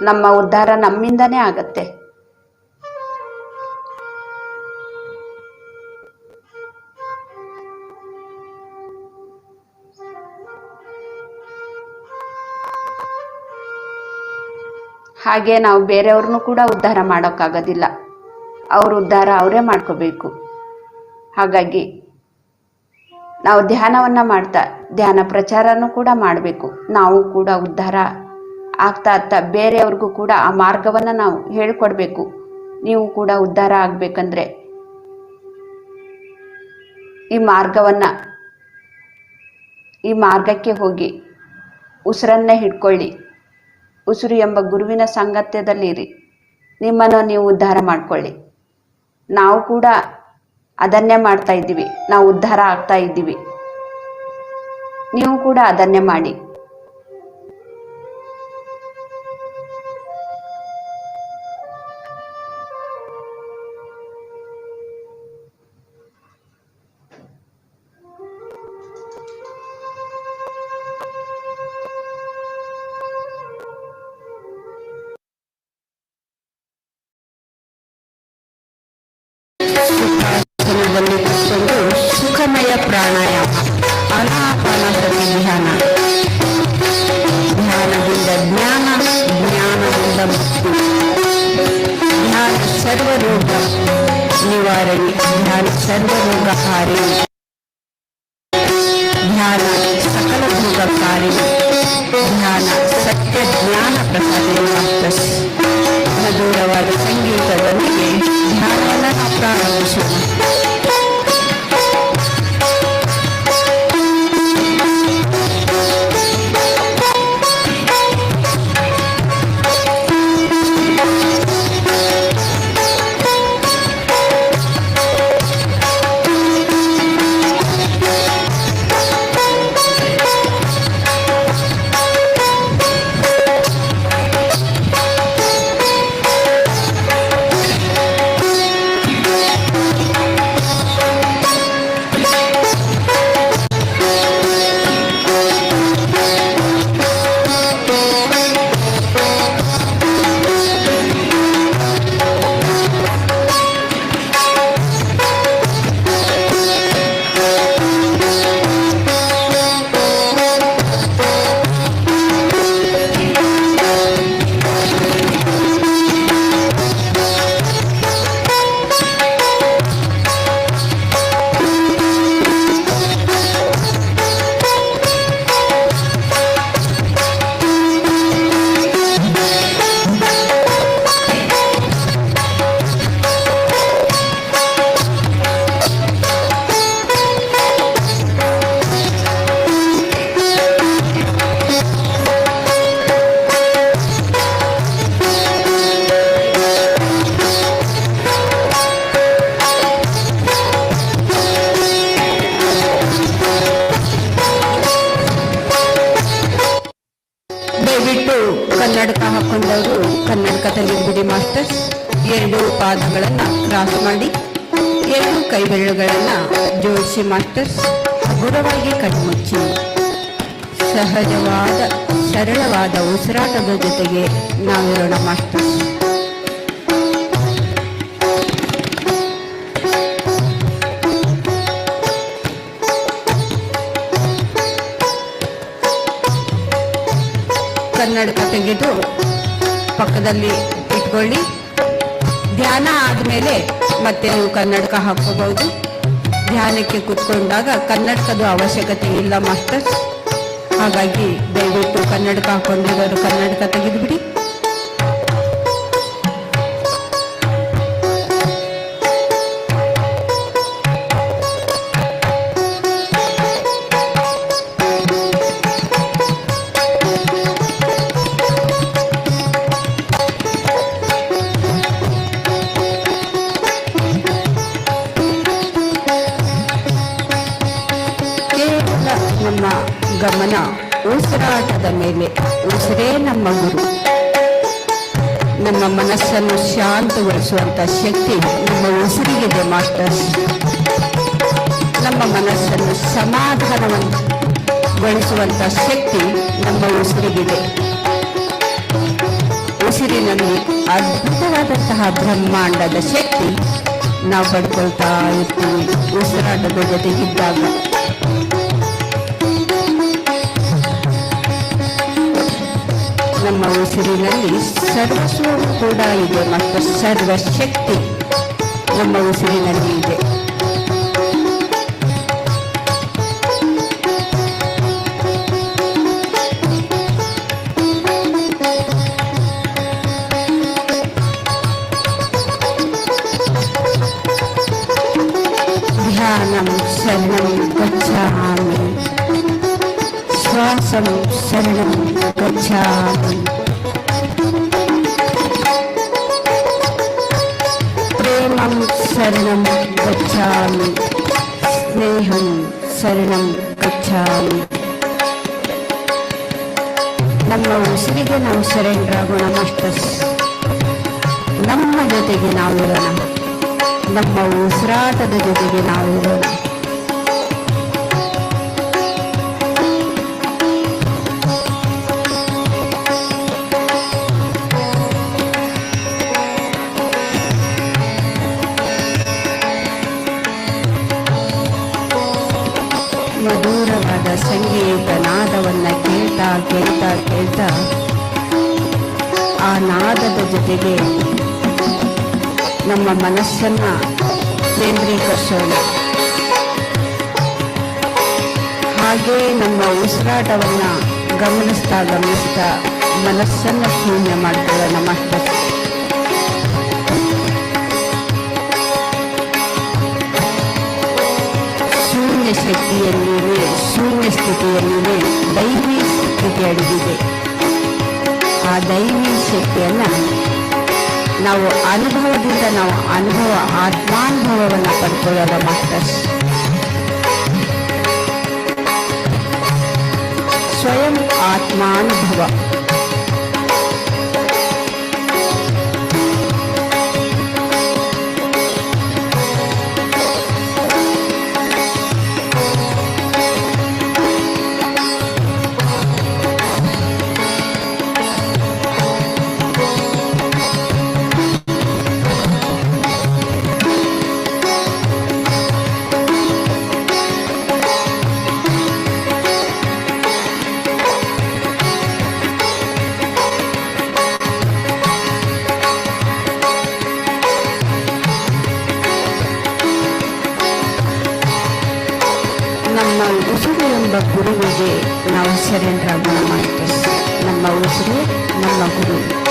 ನಮ್ಮ ಉದ್ಧಾರ ನಮ್ಮಿಂದನೇ ಆಗತ್ತೆ. ಹಾಗೆ ನಾವು ಬೇರೆಯವ್ರನ್ನೂ ಕೂಡ ಉದ್ಧಾರ ಮಾಡೋಕ್ಕಾಗೋದಿಲ್ಲ. ಅವ್ರ ಉದ್ಧಾರ ಅವರೇ ಮಾಡ್ಕೋಬೇಕು. ಹಾಗಾಗಿ ನಾವು ಧ್ಯಾನವನ್ನು ಮಾಡ್ತಾ ಧ್ಯಾನ ಪ್ರಚಾರನೂ ಕೂಡ ಮಾಡಬೇಕು. ನಾವು ಕೂಡ ಉದ್ಧಾರ ಆಗ್ತಾ ಬೇರೆಯವ್ರಿಗೂ ಕೂಡ ಆ ಮಾರ್ಗವನ್ನು ನಾವು ಹೇಳ್ಕೊಡ್ಬೇಕು. ನೀವು ಕೂಡ ಉದ್ಧಾರ ಆಗಬೇಕಂದ್ರೆ ಈ ಮಾರ್ಗಕ್ಕೆ ಹೋಗಿ ಉಸಿರನ್ನೇ ಹಿಡ್ಕೊಳ್ಳಿ. ಉಸಿರು ಎಂಬ ಗುರುವಿನ ಸಾಂಗತ್ಯದಲ್ಲಿರಿ. ನಿಮ್ಮನ್ನು ನೀವು ಉದ್ಧಾರ ಮಾಡ್ಕೊಳ್ಳಿ. ನಾವು ಕೂಡ ಅದನ್ನೇ ಮಾಡ್ತಾ ಇದ್ದೀವಿ. ನಾವು ಉದ್ಧಾರ ಆಗ್ತಾ ಇದ್ದೀವಿ. ನೀವು ಕೂಡ ಅದನ್ನೇ ಮಾಡಿ. ಮುಕ್ತಿ. ಧ್ಯಾನ ಸರ್ವರೋಗ ನಿವಾರಣೆ, ಧ್ಯಾನ ಸರ್ವರೋಗ ಹಾರಿಣಿ, ಧ್ಯಾನ ಸಕಲ ಭೋಗಕಾರಿ, ಧ್ಯಾನ ಸತ್ಯ ಜ್ಞಾನ ಪ್ರಸಾದ ಮಾಸ್ಟರ್ಸ್. ಮಧುರವಾದ ಸಂಗೀತದೊಂದಿಗೆ ಧ್ಯಾನವನ್ನು ನಾವು ಪ್ರಾರಂಭಿಸೋಣ. ಕನ್ನಡಕ ಹಾಕೊಂಡವರು ಕನ್ನಡಕದಲ್ಲಿ ಬಿಡಿ ಮಾಸ್ಟರ್ಸ್. 2 ಪಾದಗಳನ್ನು ಕ್ರಾಸ್ ಮಾಡಿ 2 ಕೈ ಬೆರಳುಗಳನ್ನು ಜೋಡಿಸಿ ಮಾಸ್ಟರ್ಸ್. ಹಗುರವಾಗಿ ಕಣ್ಮುಚ್ಚಿ ಸಹಜವಾದ ಸರಳವಾದ ಉಸಿರಾಟದ ಜೊತೆಗೆ ನಾವಿರೋಣ ಮಾಸ್ಟರ್ಸ್. ಕನ್ನಡಕ ತೆಗೆದು ಪಕ್ಕದಲ್ಲಿ ಇಟ್ಕೊಳ್ಳಿ. ಧ್ಯಾನ ಆದಮೇಲೆ ಮತ್ತೆ ನೀವು ಕನ್ನಡಕ ಹಾಕೋಬಹುದು. ಧ್ಯಾನಕ್ಕೆ ಕೂತ್ಕೊಂಡಾಗ ಕನ್ನಡಕದ ಅವಶ್ಯಕತೆ ಇಲ್ಲ ಮಾಸ್ಟರ್ಸ್. ಹಾಗಾಗಿ ದಯವಿಟ್ಟು ಕನ್ನಡಕ ಹಾಕೊಂಡಿರೋರು ಕನ್ನಡಕ ತೆಗೆದುಬಿಡಿ. ನಮ್ಮ ಗಮನ ಉಸಿರಾಟದ ಮೇಲೆ. ಉಸಿರೇ ನಮ್ಮ ಗುರು. ನಮ್ಮ ಮನಸ್ಸನ್ನು ಶಾಂತಗೊಳಿಸುವಂತ ಶಕ್ತಿ ನಮ್ಮ ಉಸಿರಿಗಿದೆ ಮಾಸ್ಟರ್ಸ್. ನಮ್ಮ ಮನಸ್ಸನ್ನು ಸಮಾಧಾನಗೊಳಿಸುವಂತ ಶಕ್ತಿ ನಮ್ಮ ಉಸಿರಿಗಿದೆ. ಉಸಿರಿನಲ್ಲಿ ಅದ್ಭುತವಾದಂತಹ ಬ್ರಹ್ಮಾಂಡದ ಶಕ್ತಿ ನಾವು ಪಡ್ಕೊಳ್ತಾ ಇರ್ತೀವಿ ಉಸಿರಾಟದ ಜೊತೆಗಿದ್ದಾಗ. ನಮ್ಮ ಉಸಿರಿನಲ್ಲಿ ಸರ್ವಸ್ವವು ಕೂಡ ಇದೆ ಮತ್ತು ಸರ್ವಶಕ್ತಿ ನಮ್ಮ ಉಸಿರಿನಲ್ಲಿ ಇದೆ. ಧ್ಯಾನಂ ಶರಣಂ ಗಚ್ಚಾಮಿ, ಶ್ವಾಸಂ ಶರಣಂ ಗಚ್ಚಾಮಿ, ಪ್ರೇಮಂ ಶರಣಂ ಗಚ್ಚಾಮಿ, ಸ್ನೇಹಂ ಶರಣಂ ಗಚ್ಚಾಮಿ. ನಮ್ಮ ಉಸಿರಿಗೆ ನಾವು ಸರೆಂಡರ್ ಆಗೋಣ ಮಾಸ್ಟರ್ಸ್. ನಮ್ಮ ಜೊತೆಗೆ ನಾವಿರೋಣ, ನಮ್ಮ ಉಸಿರಾಟದ ಜೊತೆಗೆ ನಾವಿರೋಣ. ಮಧುರವಾದ ಸಂಗೀತ ನಾದವನ್ನ ಕೇಳ್ತಾ ಕೇಳ್ತಾ ಕೇಳ್ತಾ ನಾದದ ಜೊತೆಗೆ ನಮ್ಮ ಮನಸ್ಸನ್ನ ಕೇಂದ್ರೀಕರಿಸೋಣ. ಹಾಗೆ ನಮ್ಮ ಉಸಿರಾಟವನ್ನ ಗಮನಿಸ್ತಾ ಮನಸ್ಸನ್ನ ಶೂನ್ಯ ಮಾಡ್ಕೊಳ್ಳೋಣ ಮಾಸ್ಟರ್. ಶೂನ್ಯ ಶಕ್ತಿಯಲ್ಲಿಯೇ, ಶೂನ್ಯ ಸ್ಥಿತಿಯಲ್ಲಿಯೇ ದೈವಿ ಸ್ಥಿತಿ ಅಡಗಿದೆ. ಆ ದೈವಿ ಶಕ್ತಿಯನ್ನ ನಾವು ಅನುಭವದಿಂದ ಆತ್ಮಾನುಭವವನ್ನು ಪಡ್ಕೊಳ್ಳೋಣ ಮಾಸ್ಟರ್ಸ್. ಸ್ವಯಂ ಆತ್ಮಾನುಭವ. ನಮ್ಮ ಉಸಿರು ಎಂಬ ಗುರುವಿಗೆ ನಾವು ಸರೆಂಡರ್ ಆಗೋಣ ಮಾಸ್ಟರ್ಸ್. ನಮ್ಮ ಉಸಿರು ನಮ್ಮ ಗುರು.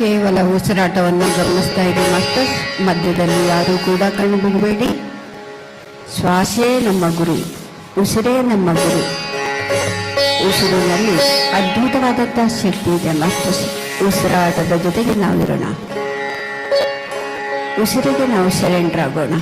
ಕೇವಲ ಉಸಿರಾಟವನ್ನು ಗಮನಿಸ್ತಾ ಇರಿ ಮಾಸ್ಟರ್ಸ್. ಮಧ್ಯದಲ್ಲಿ ಯಾರೂ ಕೂಡ ಕಣ್ಣು ಬಿಡಬೇಡಿ. ಶ್ವಾಸೇ ನಮ್ಮ ಗುರಿ, ಉಸಿರೇ ನಮ್ಮ ಗುರಿ. ಉಸಿರಿನಲ್ಲಿ ಅದ್ಭುತವಾದಂತಹ ಶಕ್ತಿ ಇದೆ ಮಾಸ್ಟರ್ಸ್. ಉಸಿರಾಟದ ಜೊತೆಗೆ ನಾವಿರೋಣ, ಉಸಿರಿಗೆ ನಾವು ಸರೆಂಡರ್ ಆಗೋಣ.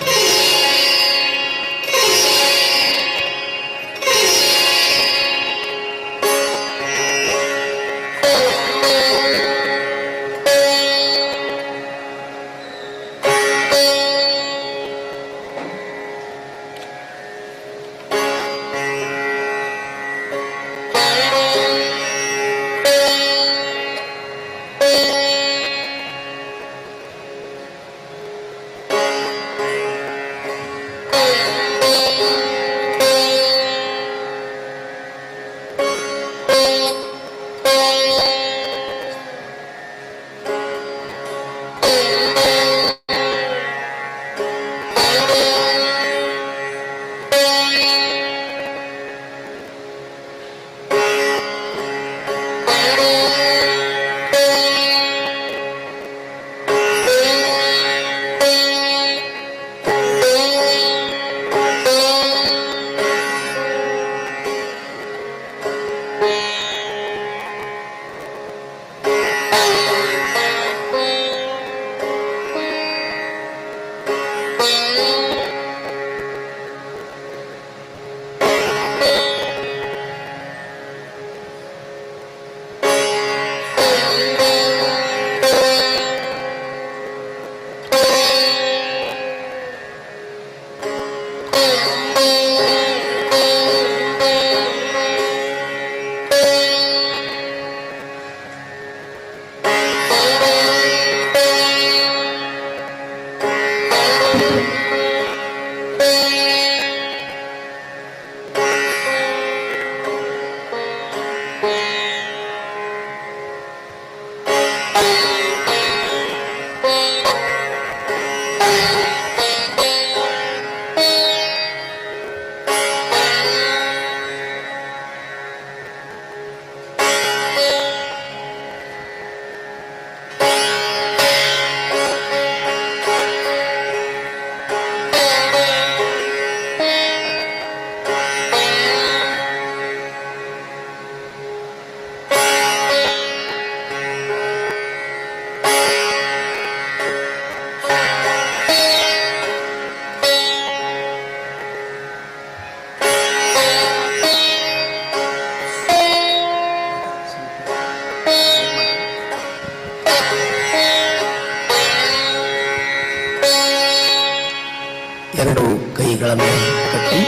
ಎರಡು ಕೈಗಳನ್ನು ಕಟ್ಟಿ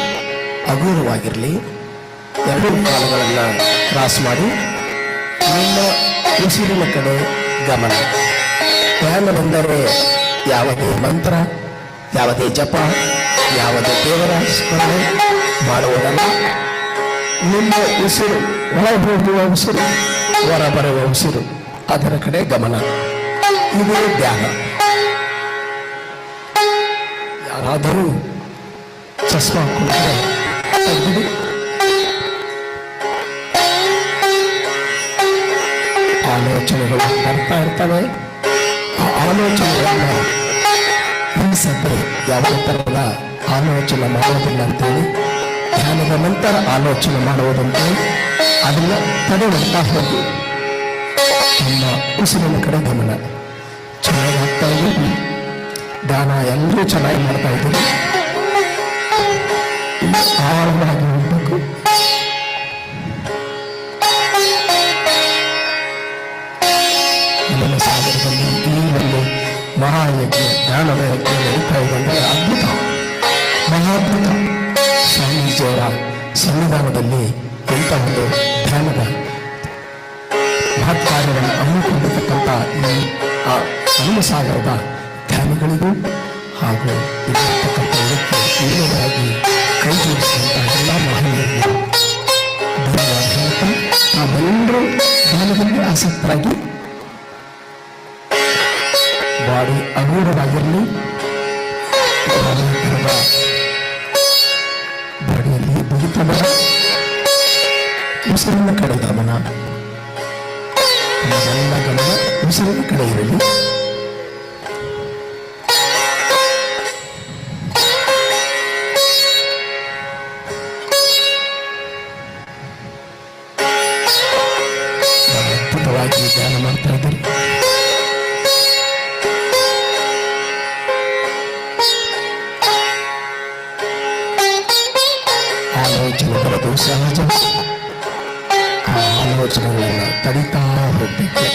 ಹಗುರವಾಗಿರಲಿ. ಎರಡು ಕಾಲುಗಳನ್ನು ಕ್ರಾಸ್ ಮಾಡಿ ನಿಮ್ಮ ಉಸಿರಿನ ಕಡೆ ಗಮನ. ಧ್ಯಾನವೆಂದರೆ ಯಾವುದೇ ಮಂತ್ರ, ಯಾವುದೇ ಜಪ, ಯಾವುದೇ ದೇವರ ಸ್ಮರಣೆ ಮಾಡುವುದಲ್ಲ. ನಿಮ್ಮ ಉಸಿರು, ಒಳ ಹೋಗುವ ಉಸಿರು, ಹೊರ ಬರುವ ಉಸಿರು, ಅದರ ಕಡೆ ಗಮನ. ಇದೇ ಧ್ಯಾನ. ಯಾರಾದರೂ ಚಸ್ಮಾ ಹಾಕಿದ್ರೆ ತೆಗೆದು ಆಲೋಚನೆಗಳು ಬರ್ತಾ ಇರ್ತವೆ. ಆ ಆಲೋಚನೆಗಳನ್ನ ಹಿಂಸಕ್ಕೆ ಯಾವುದೇ ಥರದ ಆಲೋಚನೆ ಮಾಡೋದಿಲ್ಲ ಅಂತೇಳಿ, ಧ್ಯಾನದ ನಂತರ ಆಲೋಚನೆ ಮಾಡುವುದಂತೆ ಅದನ್ನು ತಡೆಯುತ್ತಾ ಹೋಗಿ ನಮ್ಮ ಉಸಿರಿನ ಕಡೆ ಗಮನ. ಚೆನ್ನಾಗಾಗ್ತಾ ಇದ್ದೀವಿ, ಧ್ಯಾನ ಎಲ್ಲರೂ ಚೆನ್ನಾಗಿ ಮಾಡ್ತಾ ಇದ್ದೀವಿ. ಆಳವಾಗಿ ಹೋಗ್ಬೇಕು. ನಮ್ಮ ಸಾಗರದಲ್ಲಿ ಈ ಒಂದು ಮಹಾಯಜ್ಞ, ಧ್ಯಾನದ ಯಜ್ಞ ನಡೀತಾ ಇದೆ ಅಂದರೆ ಅದ್ಭುತ, ಮಹಾದ್ಭುತ. ಸ್ವಾಮೀಜಿಯವರ ಸಂವಿಧಾನದಲ್ಲಿ ಇಂಥ ಒಂದು ಧ್ಯಾನದ ಮಹತ್ ಕಾರ್ಯವನ್ನು ಹಮ್ಮಿಕೊಂಡಿರ್ತಕ್ಕಂಥ ಈ ಹನುಮಸಾಗರದ ಧ್ಯಾನಿಗಳಿಗೂ ಹಾಗೂ ಇಲ್ಲಿರ್ತಕ್ಕಂಥ ಹಿರಿಯರಾಗಿ ಕೈ ಜೋಡಿಸಿದಂಥ ಎಲ್ಲ ಮಹನೀಯರಿಗೂ ಧನ್ಯವಾದ ಹೇಳ್ತಾ, ನಾವೆಲ್ಲರೂ ಧ್ಯಾನದಲ್ಲಿ ಆಸಕ್ತರಾಗಿ ಬಾಡಿ ಅಗೂಢವಾಗಿರಲಿ. ಬಾಡಿಯಲ್ಲಿ ಬಿಗಿತನ, ಉಸಿರಿನ ಕಡೆ ಗಮನ, ನಮ್ಮೆಲ್ಲ ಗಮನ ಉಸಿರಿನ ಕಡೆ ಇರಲಿ. ಅದ್ಭುತವಾಗಿ ಧ್ಯಾನ ಮಾಡ್ತಾ ಇದ್ದಾರೆ. ಆಲೋಚನೆ ಬರೋದು ಸಹಜ. ಆ ಆಲೋಚನೆಗಳನ್ನು ತಡಿತಾ ಹೋಗ್ಬೇಕು.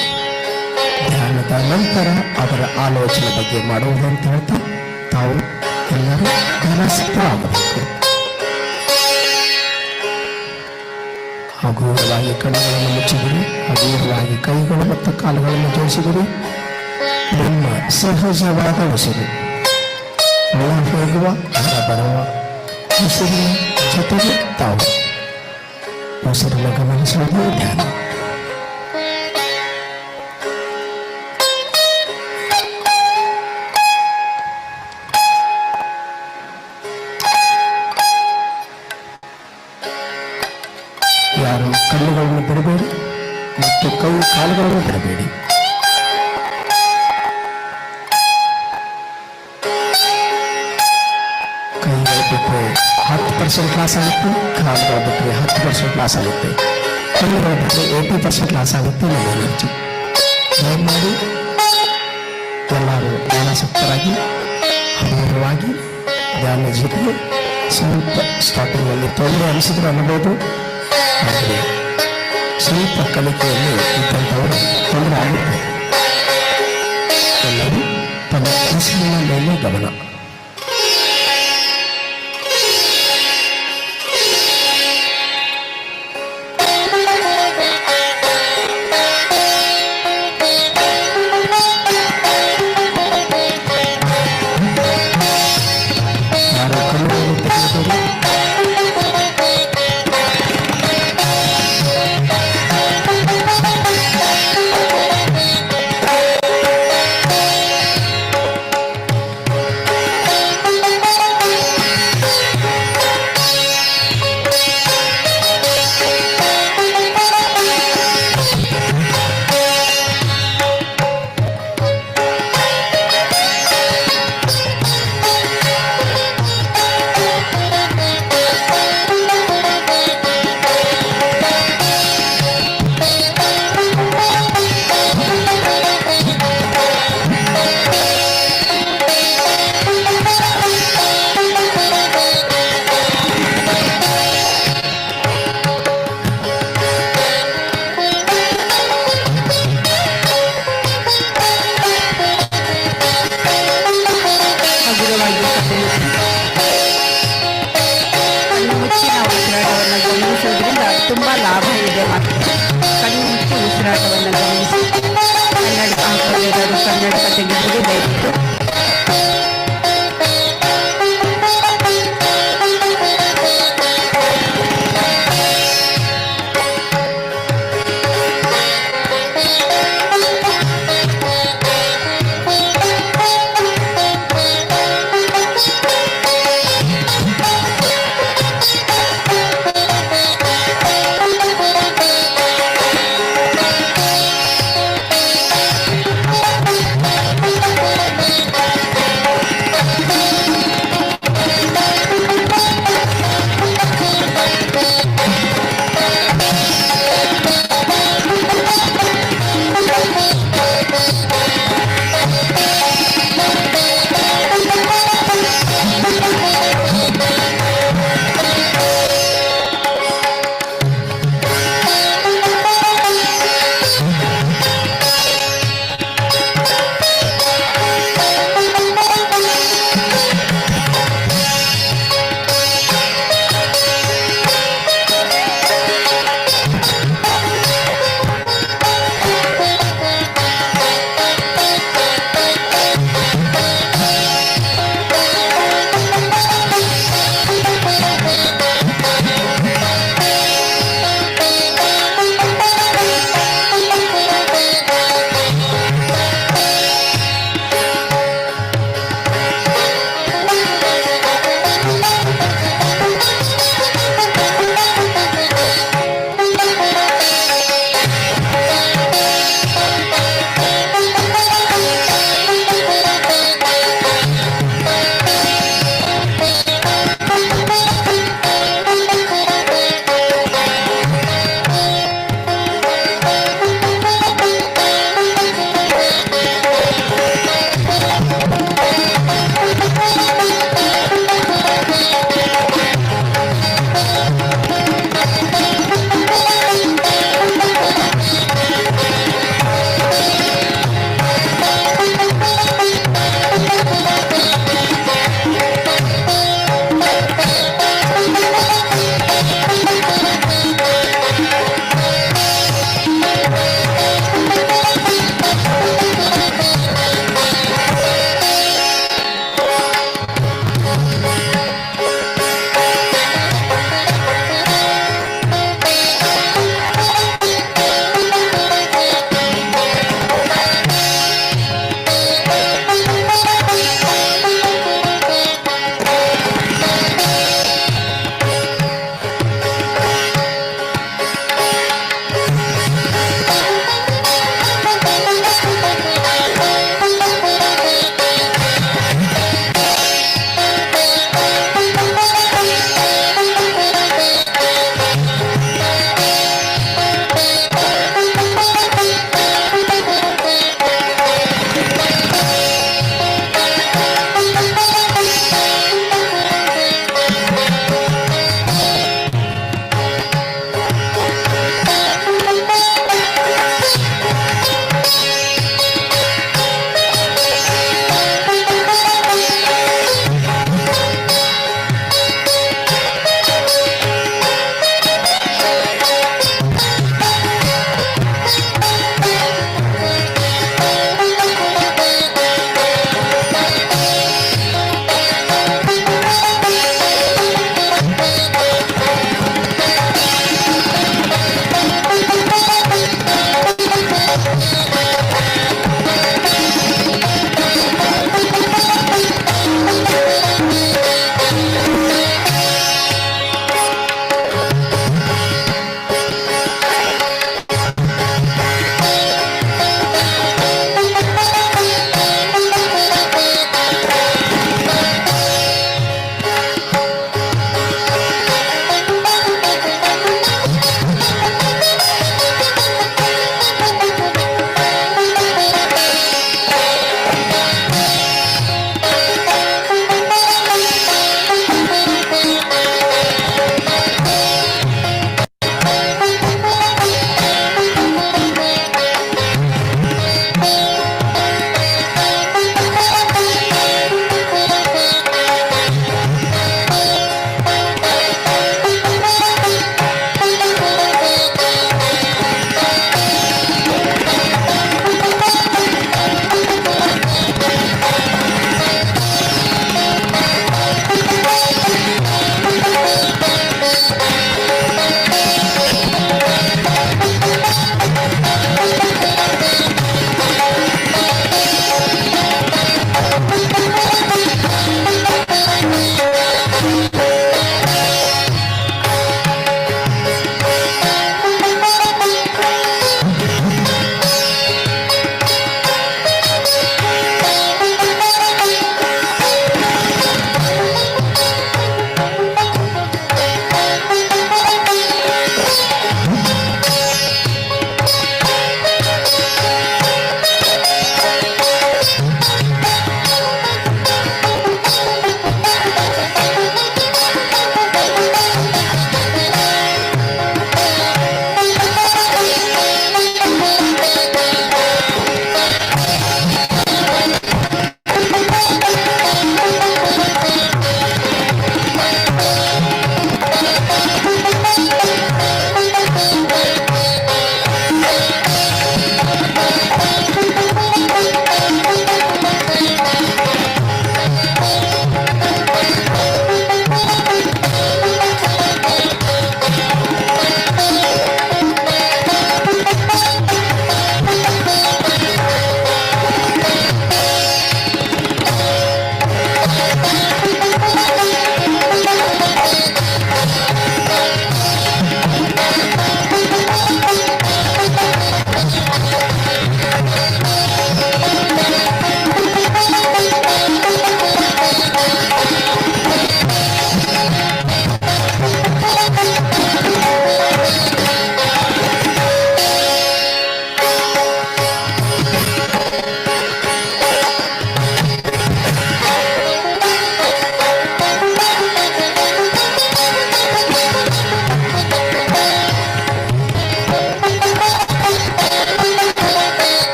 ಧ್ಯಾನದ ನಂತರ ಅದರ ಆಲೋಚನೆ ಬಗ್ಗೆ ಮಾಡುವುದಂತ ಹೇಳ್ತಾ ತಾವು ಎಲ್ಲರೂ ಧ್ಯಾನಾಸಕ್ತರಾಗಬೇಕು. ಹಗುರವಾಗಿ ಕಣ್ಣುಗಳನ್ನು ಮುಚ್ಚಿದರು, ಹಗುರವಾಗಿ ಕೈಗಳು ಮತ್ತು ಕಾಲುಗಳನ್ನು ಜೋಡಿಸಿದರು. ನಿಮ್ಮ ಸಹಜವಾದ ಉಸಿರು ಒಳ ಹೋಗುವ ಹೊರ ಬರುವ ಉಸಿರಿನ ಜೊತೆಗೆ ತಾವು ಉಸಿರನ್ನು ಗಮನಿಸುವುದು ಧ್ಯಾನ. ಯಾರು ಕಣ್ಣುಗಳನ್ನು ಬಿಡಬೇಡಿ ಮತ್ತು ಕೈ ಕಾಲುಗಳನ್ನು ಬಿಡಬೇಡಿ. ಕೈಗಳು ಬಿಟ್ಟರೆ 10% ಲಾಸ್ ಆಗುತ್ತೆ, ಕಾಲುಗಳು ಬಿಟ್ಟರೆ 10% ಲಾಸ್ ಆಗುತ್ತೆ, ಕಣ್ಣುಗಳು ಬಿಟ್ಟರೆ 80% ಲಾಸ್ ಆಗುತ್ತೆ ನಮ್ಮ ಎನರ್ಜಿ. ದಯಮಾಡಿ ಎಲ್ಲರೂ ಧ್ಯಾನಾಸಕ್ತರಾಗಿ ಹಗುರವಾಗಿ ಧ್ಯಾನ ಜೊತೆಗೆ ಸ್ವಲ್ಪ ಸ್ಟಾರ್ಟಿಂಗ್ನಲ್ಲಿ ತೊಂದರೆ ಅನಿಸಿದ್ರು ಅನ್ನಬಹುದು. ಆದರೆ ಸ್ವಲ್ಪ ಕಲಿಕೆಯಲ್ಲಿ ಇದ್ದಂಥವರು ತೊಂದರೆ ಆಗುತ್ತೆ. ಎಲ್ಲರೂ ತಮ್ಮ ಉಸಿರಿನ ಮೇಲೆ ಗಮನ. ಯಾರು ಕಣ್ಣುಗಳನ್ನು ತೆಗೆದುಕೊಳ್ಳಿ. ಕಣ್ಣು ಮುಚ್ಚಿ ನಾವು ಉಸಿರಾಟವನ್ನು ಗಮನಿಸೋದ್ರಿಂದ ತುಂಬ ಲಾಭ ಇದೆ. ಕಣ್ಣು ಮುಚ್ಚಿ ಉಸಿರಾಟವನ್ನು ಗಮನಿಸಿ. ಕನ್ನಡಕ ಹಾಕೋದೇನಾದ್ರು ಕನ್ನಡಕ ತೆಗೆದುಕೊಂಡು ದಯವಿಟ್ಟು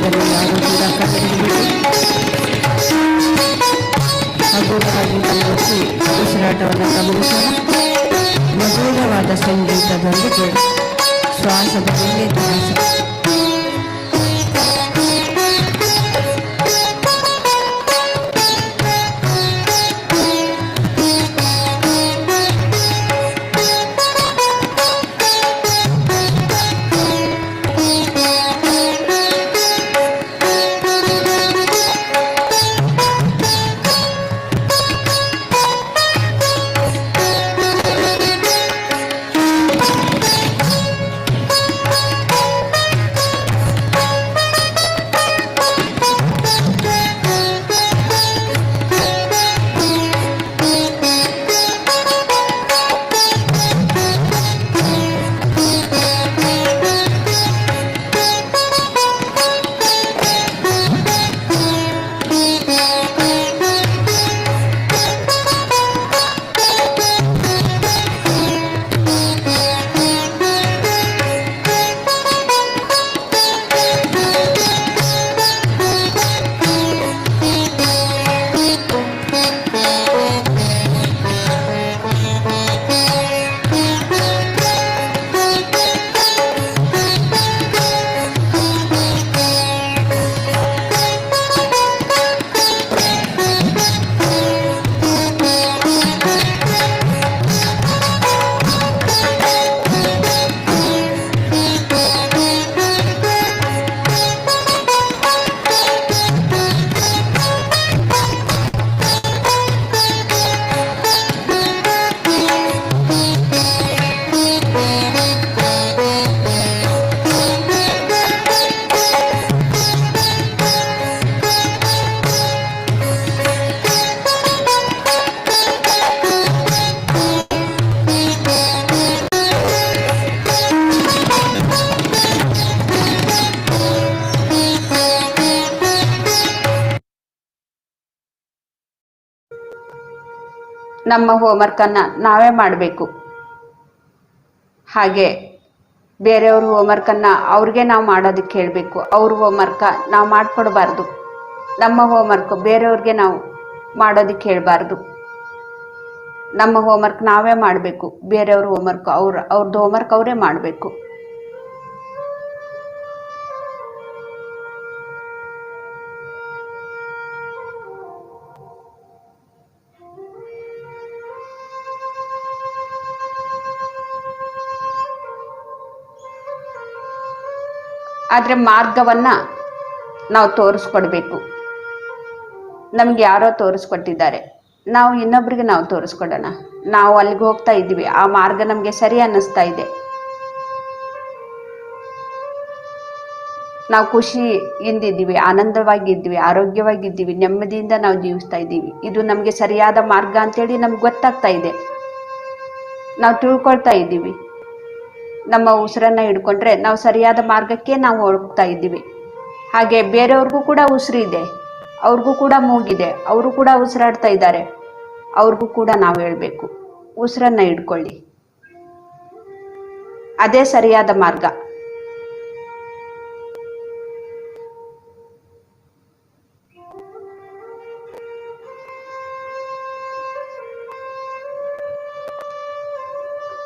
ಸಮಯದಲ್ಲಿ ಯಾರು ಕೂಡ ಕಣ್ಣಿಡಬೇಕು. ಹಗುರವಾಗಿ ಕಣ್ಣುಚ್ಚಿ ಉಸಿರಾಟವನ್ನು ಗಮನಿಸೋಣ. ಮಧುರವಾದ ಸಂಗೀತದೊಂದಿಗೆ ಶ್ವಾಸದ ಮೇಲೆ ಧ್ಯಾಸ. ನಮ್ಮ ಹೋಮ್ವರ್ಕನ್ನು ನಾವೇ ಮಾಡಬೇಕು. ಹಾಗೆ ಬೇರೆಯವ್ರ ಹೋಮ್ವರ್ಕನ್ನು ಅವ್ರಿಗೆ ನಾವು ಮಾಡೋದಕ್ಕೆ ಹೇಳಬೇಕು. ಅವ್ರ ಹೋಮ್ವರ್ಕ ನಾವು ಮಾಡಿಕೊಡ್ಬಾರ್ದು. ನಮ್ಮ ಹೋಮ್ವರ್ಕ್ ಬೇರೆಯವ್ರಿಗೆ ನಾವು ಮಾಡೋದಕ್ಕೆ ಹೇಳಬಾರ್ದು. ನಮ್ಮ ಹೋಮ್ವರ್ಕ್ ನಾವೇ ಮಾಡಬೇಕು. ಬೇರೆಯವ್ರ ಹೋಮ್ವರ್ಕ್ ಅವ್ರದ್ದು ಹೋಮ್ವರ್ಕ್ ಅವರೇ ಮಾಡಬೇಕು. ಆದರೆ ಮಾರ್ಗವನ್ನು ನಾವು ತೋರಿಸ್ಕೊಡ್ಬೇಕು. ನಮ್ಗೆ ಯಾರೋ ತೋರಿಸ್ಕೊಟ್ಟಿದ್ದಾರೆ, ನಾವು ಇನ್ನೊಬ್ರಿಗೆ ನಾವು ತೋರಿಸ್ಕೊಡೋಣ. ನಾವು ಅಲ್ಲಿಗೆ ಹೋಗ್ತಾ ಇದ್ದೀವಿ, ಆ ಮಾರ್ಗ ನಮಗೆ ಸರಿ ಅನ್ನಿಸ್ತಾ ಇದೆ, ನಾವು ಖುಷಿಯಿಂದಿದ್ದೀವಿ, ಆನಂದವಾಗಿದ್ದೀವಿ, ಆರೋಗ್ಯವಾಗಿದ್ದೀವಿ, ನೆಮ್ಮದಿಯಿಂದ ನಾವು ಜೀವಿಸ್ತಾ ಇದ್ದೀವಿ, ಇದು ನಮಗೆ ಸರಿಯಾದ ಮಾರ್ಗ ಅಂತೇಳಿ ನಮ್ಗೆ ಗೊತ್ತಾಗ್ತಾ ಇದೆ, ನಾವು ತಿಳ್ಕೊಳ್ತಾ ಇದ್ದೀವಿ. ನಮ್ಮ ಉಸಿರನ್ನು ಹಿಡ್ಕೊಂಡ್ರೆ ನಾವು ಸರಿಯಾದ ಮಾರ್ಗಕ್ಕೆ ನಾವು ಹೋಗ್ತಾ ಇದ್ದೀವಿ. ಹಾಗೆ ಬೇರೆಯವ್ರಿಗೂ ಕೂಡ ಉಸಿರಿದೆ, ಅವ್ರಿಗೂ ಕೂಡ ಮೂಗಿದೆ, ಅವರು ಕೂಡ ಉಸಿರಾಡ್ತಾ ಇದ್ದಾರೆ, ಅವ್ರಿಗೂ ಕೂಡ ನಾವು ಹೇಳಬೇಕು, ಉಸಿರನ್ನು ಹಿಡ್ಕೊಳ್ಳಿ, ಅದೇ ಸರಿಯಾದ ಮಾರ್ಗ.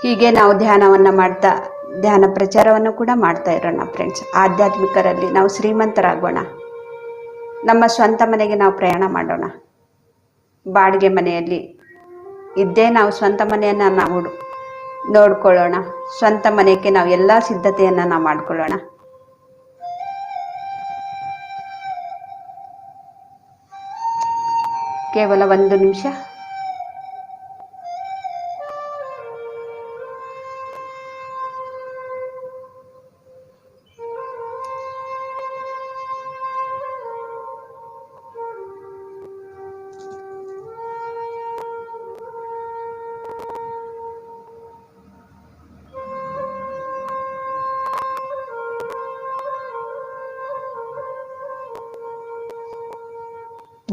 ಹೀಗೆ ನಾವು ಧ್ಯಾನವನ್ನು ಮಾಡ್ತಾ ಧ್ಯಾನ ಪ್ರಚಾರವನ್ನು ಕೂಡ ಮಾಡ್ತಾ ಇರೋಣ ಫ್ರೆಂಡ್ಸ್. ಆಧ್ಯಾತ್ಮಿಕರಲ್ಲಿ ನಾವು ಶ್ರೀಮಂತರಾಗೋಣ. ನಮ್ಮ ಸ್ವಂತ ಮನೆಗೆ ನಾವು ಪ್ರಯಾಣ ಮಾಡೋಣ. ಬಾಡಿಗೆ ಮನೆಯಲ್ಲಿ ಇದ್ದೇ ನಾವು ಸ್ವಂತ ಮನೆಯನ್ನು ನಾವು ನೋಡ್ಕೊಳ್ಳೋಣ. ಸ್ವಂತ ಮನೆಗೆ ನಾವು ಎಲ್ಲ ಸಿದ್ಧತೆಯನ್ನು ನಾವು ಮಾಡ್ಕೊಳ್ಳೋಣ. ಕೇವಲ 1 ನಿಮಿಷ.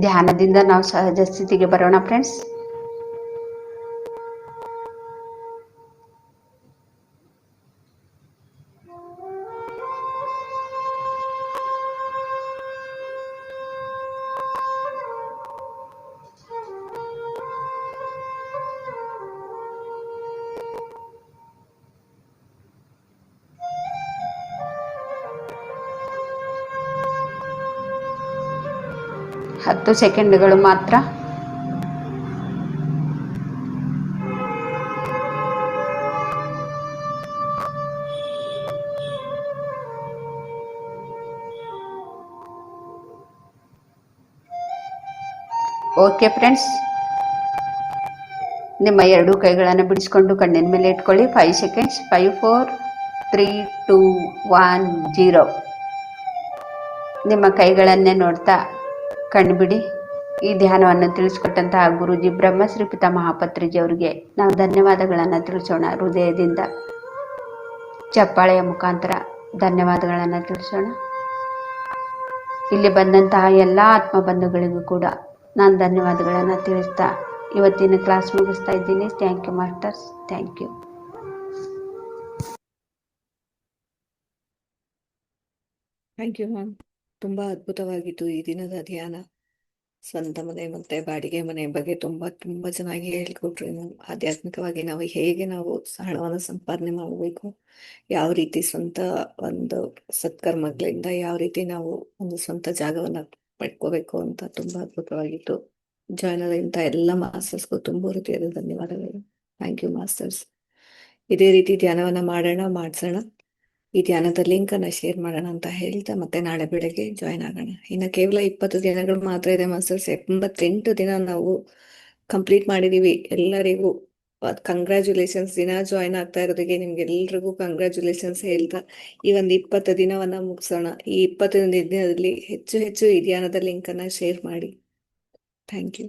ಧ್ಯಾನದಿಂದ ನಾವು ಸಹಜ ಸ್ಥಿತಿಗೆ ಬರೋಣ ಫ್ರೆಂಡ್ಸ್. 10 ಸೆಕೆಂಡ್ಗಳು ಮಾತ್ರ. ಓಕೆ ಫ್ರೆಂಡ್ಸ್, ನಿಮ್ಮ ಎರಡೂ ಕೈಗಳನ್ನು ಬಿಡಿಸ್ಕೊಂಡು ಕಣ್ಣಿನ ಮೇಲೆ ಇಟ್ಕೊಳ್ಳಿ. 5 ಸೆಕೆಂಡ್ಸ್. 5 4 3 2 1 0. ನಿಮ್ಮ ಕೈಗಳನ್ನೇ ನೋಡ್ತಾ ಕಣ್ಣು ಬಿಡಿ. ಈ ಧ್ಯಾನವನ್ನು ತಿಳಿಸ್ಕೊಟ್ಟಂತಹ ಗುರುಜಿ ಬ್ರಹ್ಮಶ್ರೀ ಪಿತಾಮಹ ಪತ್ರಿಜಿ ಅವರಿಗೆ ನಾವು ಧನ್ಯವಾದಗಳನ್ನು ತಿಳಿಸೋಣ. ಹೃದಯದಿಂದ ಚಪ್ಪಾಳೆಯ ಮುಖಾಂತರ ಧನ್ಯವಾದಗಳನ್ನು ತಿಳಿಸೋಣ. ಇಲ್ಲಿ ಬಂದಂತಹ ಎಲ್ಲ ಆತ್ಮ ಬಂಧುಗಳಿಗೂ ಕೂಡ ನಾನು ಧನ್ಯವಾದಗಳನ್ನು ತಿಳಿಸ್ತಾ ಇವತ್ತಿನ ಕ್ಲಾಸ್ ಮುಗಿಸ್ತಾ ಇದ್ದೀನಿ. Thank you masters, thank you. Thank you ma'am. ತುಂಬಾ ಅದ್ಭುತವಾಗಿತ್ತು ಈ ದಿನದ ಧ್ಯಾನ. ಸ್ವಂತ ಮನೆ ಮತ್ತೆ ಬಾಡಿಗೆ ಮನೆ ಬಗ್ಗೆ ತುಂಬಾ ಚೆನ್ನಾಗಿ ಹೇಳ್ಕೊಟ್ರಿ ಮ್ಯಾಮ್. ಆಧ್ಯಾತ್ಮಿಕವಾಗಿ ನಾವು ಹೇಗೆ ನಾವು ಹಣವನ್ನು ಸಂಪಾದನೆ ಮಾಡಬೇಕು, ಯಾವ ರೀತಿ ಸ್ವಂತ ಒಂದು ಸತ್ಕರ್ಮಗಳಿಂದ ಯಾವ ರೀತಿ ನಾವು ಒಂದು ಸ್ವಂತ ಜಾಗವನ್ನ ಪಡ್ಕೋಬೇಕು ಅಂತ ತುಂಬಾ ಅದ್ಭುತವಾಗಿತ್ತು. ಜಾಯ್ನ್ ಆದಂತ ಎಲ್ಲ ಮಾಸ್ಟರ್ಸ್ಗೂ ತುಂಬ ಹೃದಯದ ಧನ್ಯವಾದಗಳು. Thank you masters. ಇದೇ ರೀತಿ ಧ್ಯಾನವನ್ನ ಮಾಡ್ಸೋಣ. ಈ ಧ್ಯಾನದ ಲಿಂಕ್ ಅನ್ನ ಶೇರ್ ಮಾಡೋಣ ಅಂತ ಹೇಳ್ತಾ ಮತ್ತೆ ನಾಳೆ ಬೆಳಗ್ಗೆ ಜಾಯ್ನ್ ಆಗೋಣ. ಇನ್ನು ಕೇವಲ 20 ದಿನಗಳು ಮಾತ್ರ ಇದೆ ಮಾಸ್ಟರ್ಸ್. 88 ದಿನ ನಾವು ಕಂಪ್ಲೀಟ್ ಮಾಡಿದೀವಿ. ಎಲ್ಲರಿಗೂ ಕಂಗ್ರ್ಯಾಚುಲೇಷನ್ಸ್. ದಿನ ಜಾಯ್ನ್ ಆಗ್ತಾ ಇರೋದಕ್ಕೆ ನಿಮ್ಗೆಲ್ರಿಗೂ ಕಂಗ್ರ್ಯಾಚುಲೇಷನ್ಸ್ ಹೇಳ್ತಾ ಈ ಒಂದು 20 ದಿನವನ್ನ ಮುಗಿಸೋಣ. ಈ 20 ದಿನದಲ್ಲಿ ಹೆಚ್ಚು ಈ ಧ್ಯಾನದ ಲಿಂಕ್ ಅನ್ನ ಶೇರ್ ಮಾಡಿ. Thank you.